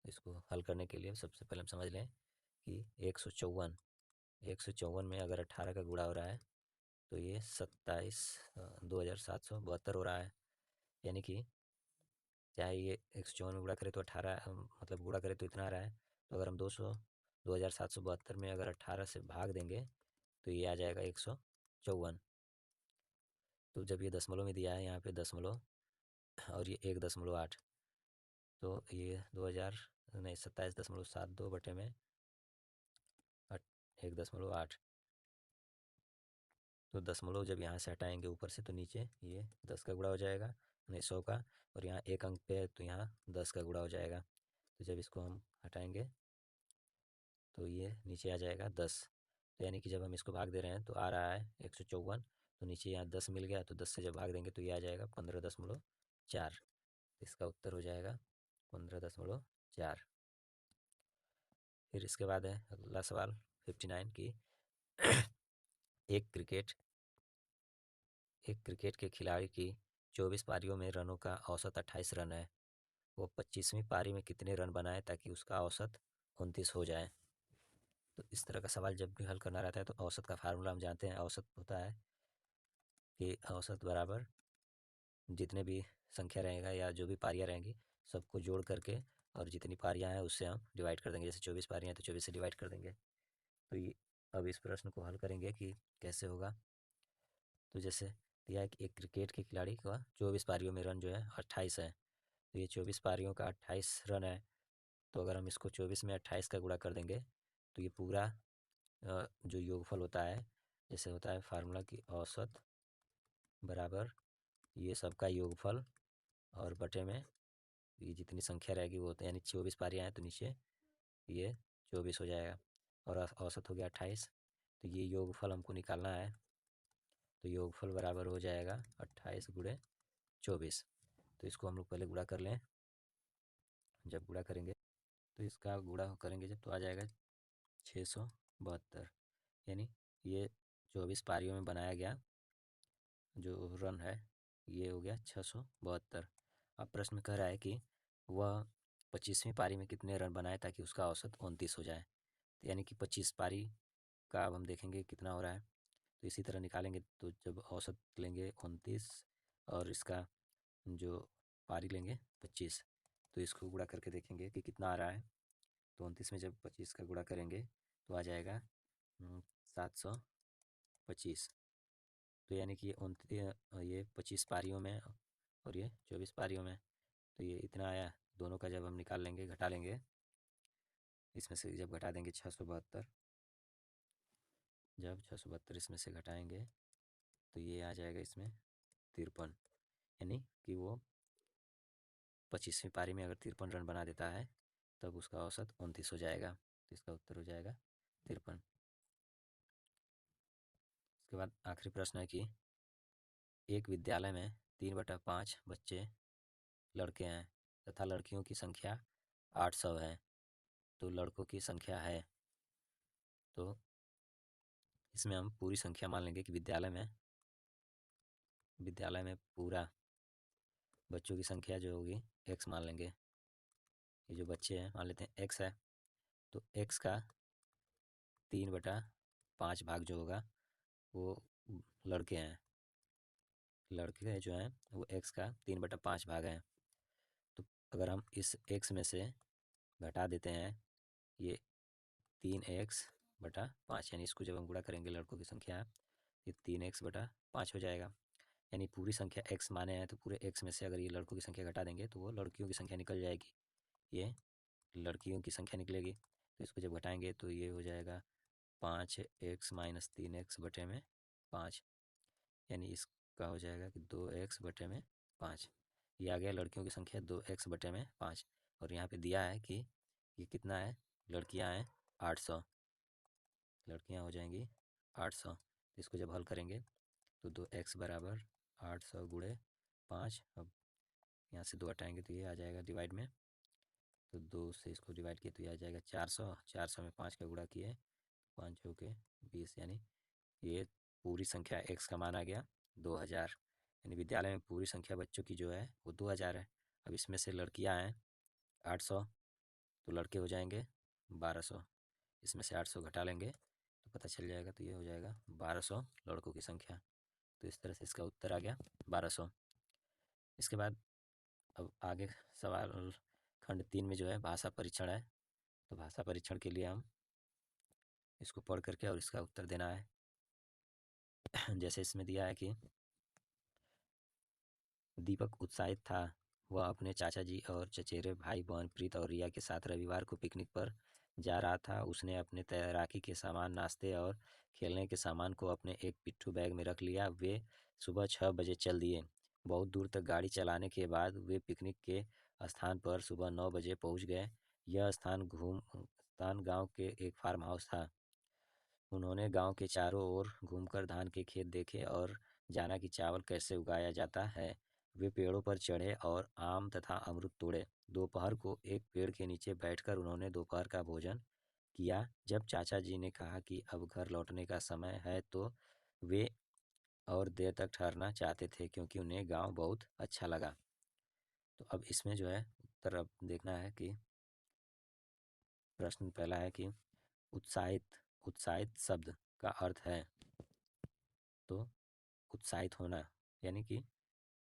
इसको हल करने के लिए सबसे पहले हम समझ लें कि 154 में अगर 18 का गुणा हो रहा है तो ये 2772 हो रहा है, यानी कि चाहे ये 154 में गुणा करें तो 18 मतलब गुणा करें तो इतना आ रहा है, तो अगर हम 2772 में अगर 18 से भाग देंगे तो ये आ जाएगा 154। तो जब ये दशमलव में दिया है यहाँ पे दशमलव और ये 1.8, तो ये 27.72 बटे में 1.8, तो दशमलव जब यहाँ से हटाएंगे ऊपर से तो नीचे ये 10 का गुणा हो जाएगा, नहीं 100 का, और यहाँ एक अंक पे है तो यहाँ 10 का गुणा हो जाएगा। तो जब इसको हम हटाएंगे तो ये नीचे आ जाएगा 10, तो यानी कि जब हम इसको भाग दे रहे हैं तो आ रहा है 154, तो नीचे यहाँ 10 मिल गया, तो 10 से जब भाग देंगे तो ये आ जाएगा 15.4। इसका उत्तर हो जाएगा 15.4। फिर इसके बाद है अगला सवाल 59 की एक क्रिकेट के खिलाड़ी की 24 पारियों में रनों का औसत 28 रन है, वो 25वीं पारी में कितने रन बनाए ताकि उसका औसत 29 हो जाए। तो इस तरह का सवाल जब भी हल करना रहता है तो औसत का फार्मूला हम जानते हैं, औसत होता है कि औसत बराबर जितने भी संख्या रहेगा या जो भी पारियाँ रहेंगी सबको जोड़ करके और जितनी पारियाँ हैं उससे हम डिवाइड कर देंगे। जैसे 24 पारियाँ हैं तो 24 से डिवाइड कर देंगे। तो ये अब इस प्रश्न को हल करेंगे कि कैसे होगा। तो जैसे दिया है कि एक क्रिकेट के खिलाड़ी का 24 पारियों में रन जो है 28 है, तो ये 24 पारियों का 28 रन है, तो अगर हम इसको 24 में 28 का गुणा कर देंगे तो ये पूरा जो योगफल होता है, जैसे होता है फार्मूला की औसत बराबर ये सबका योगफल और बटे में ये जितनी संख्या रहेगी वो, यानी 24 पारियाँ हैं तो नीचे ये 24 हो जाएगा और औसत हो गया 28, तो ये योगफल हमको निकालना है, तो योगफल बराबर हो जाएगा 28 गुणे 24। तो इसको हम लोग पहले गुणा कर लें, जब गुणा करेंगे तो इसका गुणा करेंगे जब तो आ जाएगा 672, यानी ये 24 पारियों में बनाया गया जो रन है ये हो गया 672। अब प्रश्न कह रहा है कि वह 25वीं पारी में कितने रन बनाए ताकि उसका औसत 29 हो जाए, तो यानी कि 25 पारी का अब हम देखेंगे कितना हो रहा है, तो इसी तरह निकालेंगे, तो जब औसत लेंगे 29 और इसका जो पारी लेंगे 25, तो इसको गुणा करके देखेंगे कि कितना आ रहा है, तो 29 में जब 25 का गुणा करेंगे तो आ जाएगा 725, तो यानी कि ये 25 पारियों में और ये 24 पारियों में, तो ये इतना आया। दोनों का जब हम निकाल लेंगे घटा लेंगे, इसमें से जब घटा देंगे 672, जब 672 इसमें से घटाएंगे तो ये आ जाएगा इसमें 53, यानी कि वो 25वीं पारी में अगर 53 रन बना देता है तब उसका औसत 29 हो जाएगा, तो इसका उत्तर हो जाएगा 53। इसके बाद आखिरी प्रश्न है कि एक विद्यालय में 3/5 बच्चे लड़के हैं तथा लड़कियों की संख्या 800 है, तो लड़कों की संख्या है, तो इसमें हम पूरी संख्या मान लेंगे कि विद्यालय में पूरा बच्चों की संख्या जो होगी x मान लेंगे। ये जो बच्चे हैं मान लेते हैं x है, तो x का 3/5 भाग जो होगा वो लड़के हैं, लड़के जो हैं वो x का 3/5 भाग हैं, तो अगर हम इस x में से घटा देते हैं ये 3x/5, यानी इसको जब हम गुणा करेंगे लड़कों की संख्या ये 3x/5 हो जाएगा, यानी पूरी संख्या x माने हैं तो पूरे x में से अगर ये लड़कों की संख्या घटा देंगे तो वो लड़कियों की संख्या निकल जाएगी, ये लड़कियों की संख्या निकलेगी, तो इसको जब घटाएंगे तो ये हो जाएगा 5x - 3x बटे में 5, यानी इस का हो जाएगा कि 2x/5। ये आ गया लड़कियों की संख्या 2x/5। और यहाँ पे दिया है कि ये कितना है, लड़कियाँ हैं 800, लड़कियाँ हो जाएंगी 800। तो इसको जब हल करेंगे तो 2x बराबर 800 × 5। अब यहाँ से 2 हटाएंगे तो ये आ जाएगा डिवाइड में, तो 2 से इसको डिवाइड किए तो ये आ जाएगा 400। 400 में 5 का गुणा किए, 5 चौके 20, यानी ये पूरी संख्या x का मान आ गया 2000। यानी विद्यालय में पूरी संख्या बच्चों की जो है वो 2000 है। अब इसमें से लड़कियां हैं 800, तो लड़के हो जाएंगे 1200। इसमें से 800 घटा लेंगे तो पता चल जाएगा, तो ये हो जाएगा 1200 लड़कों की संख्या। तो इस तरह से इसका उत्तर आ गया 1200। इसके बाद अब आगे सवाल खंड 3 में जो है भाषा परीक्षण है। तो भाषा परीक्षण के लिए हम इसको पढ़ करके और इसका उत्तर देना है। जैसे इसमें दिया है कि दीपक उत्साहित था। वह अपने चाचा जी और चचेरे भाई बहन प्रीत और रिया के साथ रविवार को पिकनिक पर जा रहा था। उसने अपने तैराकी के सामान, नाश्ते और खेलने के सामान को अपने एक पिट्ठू बैग में रख लिया। वे सुबह 6 बजे चल दिए। बहुत दूर तक गाड़ी चलाने के बाद वे पिकनिक के स्थान पर सुबह 9 बजे पहुंच गए। यह स्थान गांव के एक फार्म हाउस था। उन्होंने गांव के चारों ओर घूमकर धान के खेत देखे और जाना कि चावल कैसे उगाया जाता है। वे पेड़ों पर चढ़े और आम तथा अमरूद तोड़े। दोपहर को एक पेड़ के नीचे बैठकर उन्होंने दोपहर का भोजन किया। जब चाचा जी ने कहा कि अब घर लौटने का समय है तो वे और देर तक ठहरना चाहते थे, क्योंकि उन्हें गांव बहुत अच्छा लगा। तो अब इसमें जो है उत्तर अब देखना है कि प्रश्न पहला है कि उत्साहित उत्साहित शब्द का अर्थ है, तो उत्साहित होना, यानी कि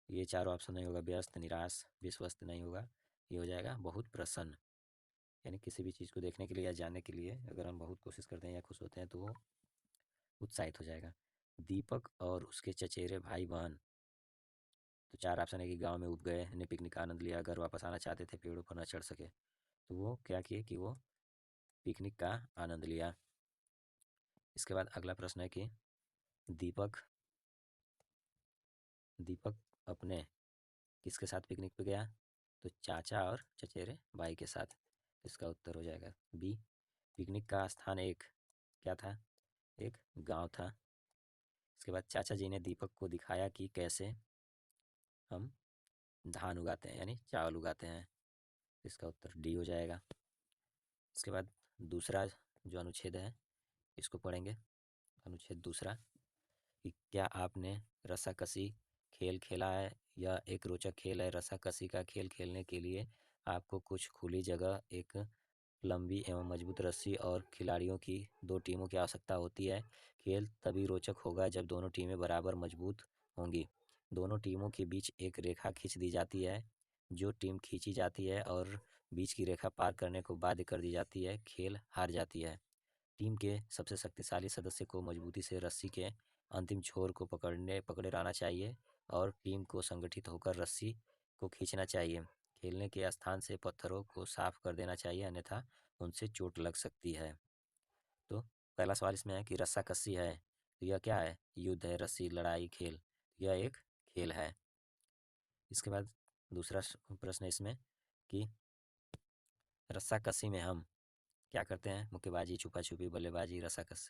ये चारों ऑप्शन नहीं होगा। व्यस्त, निराश, विश्वस्त नहीं होगा। ये हो जाएगा बहुत प्रसन्न। यानी किसी भी चीज़ को देखने के लिए या जानने के लिए अगर हम बहुत कोशिश करते हैं या खुश होते हैं तो वो उत्साहित हो जाएगा। दीपक और उसके चचेरे भाई बहन, तो 4 ऑप्शन है कि गांव में उब गए, ने पिकनिक का आनंद लिया, घर वापस आना चाहते थे, पेड़ों पर न चढ़ सके। तो वो क्या किए कि वो पिकनिक का आनंद लिया। इसके बाद अगला प्रश्न है कि दीपक दीपक अपने किसके साथ पिकनिक पे गया, तो चाचा और चचेरे भाई के साथ। इसका उत्तर हो जाएगा बी। पिकनिक का स्थान एक क्या था, एक गांव था। इसके बाद चाचा जी ने दीपक को दिखाया कि कैसे हम धान उगाते हैं, यानी चावल उगाते हैं। इसका उत्तर डी हो जाएगा। इसके बाद दूसरा जो अनुच्छेद है इसको पढ़ेंगे। अनुच्छेद दूसरा कि क्या आपने रस्साकसी खेल खेला है? यह एक रोचक खेल है। रस्साकसी का खेल खेलने के लिए आपको कुछ खुली जगह, एक लंबी एवं मजबूत रस्सी और खिलाड़ियों की 2 टीमों की आवश्यकता होती है। खेल तभी रोचक होगा जब दोनों टीमें बराबर मजबूत होंगी। दोनों टीमों के बीच एक रेखा खींच दी जाती है। जो टीम खींची जाती है और बीच की रेखा पार करने को बाध्य कर दी जाती है, खेल हार जाती है। टीम के सबसे शक्तिशाली सदस्य को मजबूती से रस्सी के अंतिम छोर को पकड़े रहना चाहिए और टीम को संगठित होकर रस्सी को खींचना चाहिए। खेलने के स्थान से पत्थरों को साफ कर देना चाहिए, अन्यथा उनसे चोट लग सकती है। तो पहला सवाल इसमें है कि रस्साकसी है, तो यह क्या है? युद्ध है, रस्सी, लड़ाई, खेल। यह एक खेल है। इसके बाद दूसरा प्रश्न है इसमें कि रस्साकसी में हम क्या करते हैं? मुक्केबाजी, छुपा छुपी, बल्लेबाजी, रस्साकसी।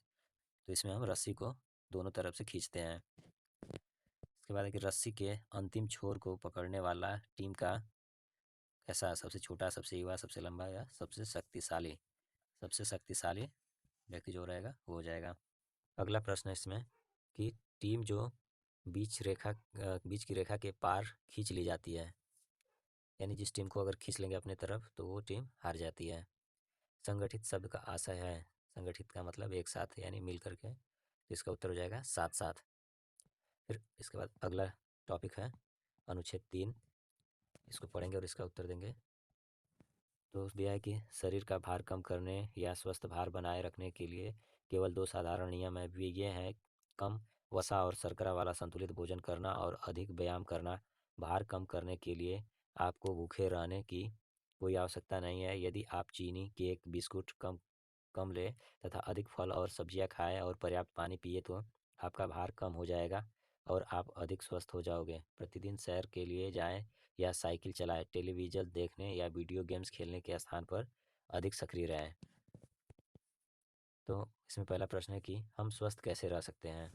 तो इसमें हम रस्सी को दोनों तरफ से खींचते हैं। इसके बाद है कि रस्सी के अंतिम छोर को पकड़ने वाला टीम का कैसा, सबसे छोटा, सबसे युवा, सबसे लंबा या सबसे शक्तिशाली? सबसे शक्तिशाली व्यक्ति जो रहेगा वो हो जाएगा। अगला प्रश्न है इसमें कि टीम जो बीच की रेखा के पार खींच ली जाती है, यानी जिस टीम को अगर खींच लेंगे अपने तरफ तो वो टीम हार जाती है। संगठित शब्द का आशय है, संगठित का मतलब एक साथ, यानी मिल करके। तो इसका उत्तर हो जाएगा साथ साथ। फिर इसके बाद अगला टॉपिक है अनुच्छेद 3। इसको पढ़ेंगे और इसका उत्तर देंगे। तो दिया है कि शरीर का भार कम करने या स्वस्थ भार बनाए रखने के लिए केवल 2 साधारण नियम है। वे ये हैं: कम वसा और शर्करा वाला संतुलित भोजन करना और अधिक व्यायाम करना। भार कम करने के लिए आपको भूखे रहने की कोई आवश्यकता नहीं है। यदि आप चीनी, केक, बिस्कुट कम कम लें तथा अधिक फल और सब्जियां खाएं और पर्याप्त पानी पिए तो आपका भार कम हो जाएगा। और आप अधिक स्वस्थ हो जाओगे। प्रतिदिन सैर के लिए जाएं या साइकिल चलाएं। टेलीविज़न देखने या वीडियो गेम्स खेलने के स्थान पर अधिक सक्रिय रहें। तो इसमें पहला प्रश्न है कि हम स्वस्थ कैसे रह सकते हैं?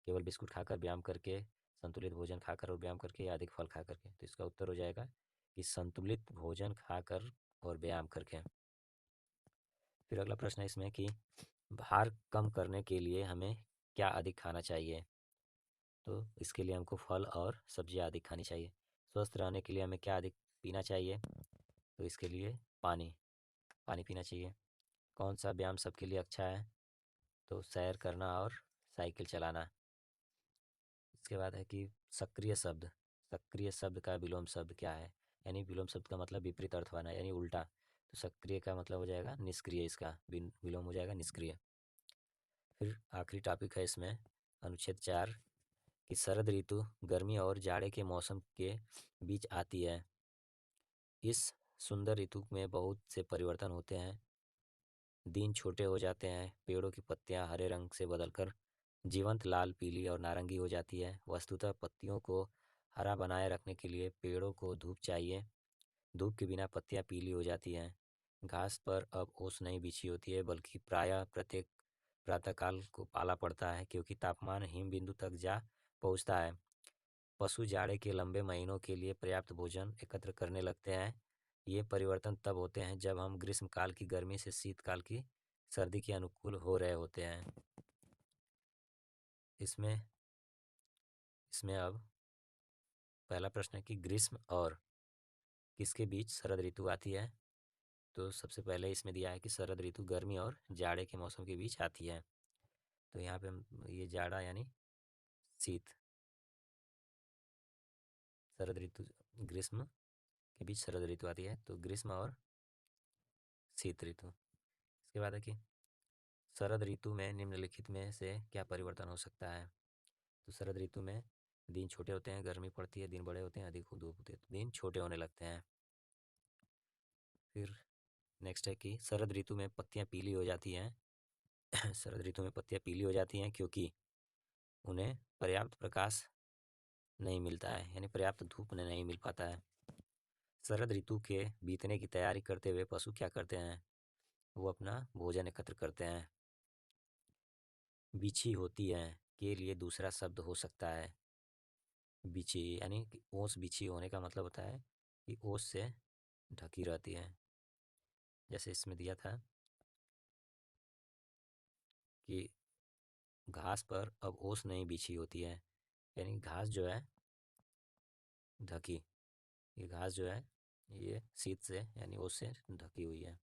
केवल बिस्कुट खाकर, व्यायाम करके, संतुलित भोजन खाकर और व्यायाम करके या अधिक फल खा करके? तो इसका उत्तर हो जाएगा कि संतुलित भोजन खाकर और व्यायाम करके। फिर अगला प्रश्न है इसमें कि भार कम करने के लिए हमें क्या अधिक खाना चाहिए? तो इसके लिए हमको फल और सब्जियां अधिक खानी चाहिए। स्वस्थ रहने के लिए हमें क्या अधिक पीना चाहिए? तो इसके लिए पानी पानी पीना चाहिए। कौन सा व्यायाम सबके लिए अच्छा है? तो सैर करना और साइकिल चलाना। इसके बाद है कि सक्रिय शब्द का विलोम शब्द क्या है? यानी विलोम शब्द का मतलब विपरीत अर्थ वाला, यानी उल्टा। तो सक्रिय का मतलब हो जाएगा निष्क्रिय, इसका विलोम हो जाएगा निष्क्रिय। फिर आखिरी टॉपिक है इसमें अनुच्छेद 4 कि शरद ऋतु गर्मी और जाड़े के मौसम के बीच आती है। इस सुंदर ऋतु में बहुत से परिवर्तन होते हैं। दिन छोटे हो जाते हैं, पेड़ों की पत्तियां हरे रंग से बदलकर जीवंत लाल, पीली और नारंगी हो जाती है। वस्तुतः पत्तियों को हरा बनाए रखने के लिए पेड़ों को धूप चाहिए। धूप के बिना पत्तियां पीली हो जाती हैं। घास पर अब ओस नहीं बिछी होती है, बल्कि प्रायः प्रत्येक प्रातःकाल को पाला पड़ता है, क्योंकि तापमान हिम बिंदु तक जा पहुंचता है। पशु जाड़े के लंबे महीनों के लिए पर्याप्त भोजन एकत्र करने लगते हैं। ये परिवर्तन तब होते हैं जब हम ग्रीष्मकाल की गर्मी से शीतकाल की सर्दी के अनुकूल हो रहे होते हैं। इसमें इसमें अब पहला प्रश्न है कि ग्रीष्म और किसके बीच शरद ऋतु आती है? तो सबसे पहले इसमें दिया है कि शरद ऋतु गर्मी और जाड़े के मौसम के बीच आती है। तो यहाँ पे हम ये जाड़ा यानी शीत, शरद ऋतु ग्रीष्म के बीच शरद ऋतु आती है, तो ग्रीष्म और शीत ऋतु। इसके बाद है कि शरद ऋतु में निम्नलिखित में से क्या परिवर्तन हो सकता है? तो शरद ऋतु में दिन छोटे होते हैं, गर्मी पड़ती है, दिन बड़े होते हैं, अधिक धूप होती है, तो दिन छोटे होने लगते हैं। फिर नेक्स्ट है कि शरद ऋतु में पत्तियां पीली हो जाती हैं। शरद ऋतु में पत्तियां पीली हो जाती हैं क्योंकि उन्हें पर्याप्त प्रकाश नहीं मिलता है, यानी पर्याप्त धूप उन्हें नहीं मिल पाता है। शरद ऋतु के बीतने की तैयारी करते हुए पशु क्या करते हैं? वो अपना भोजन एकत्र करते हैं। बिछी होती है के लिए दूसरा शब्द हो सकता है बिछी, यानी कि ओस बिछी होने का मतलब होता है कि ओस से ढकी रहती है। जैसे इसमें दिया था कि घास पर अब ओस नहीं बिछी होती है, यानी घास जो है ढकी, ये घास जो है ये शीत से यानी ओस से ढकी हुई है।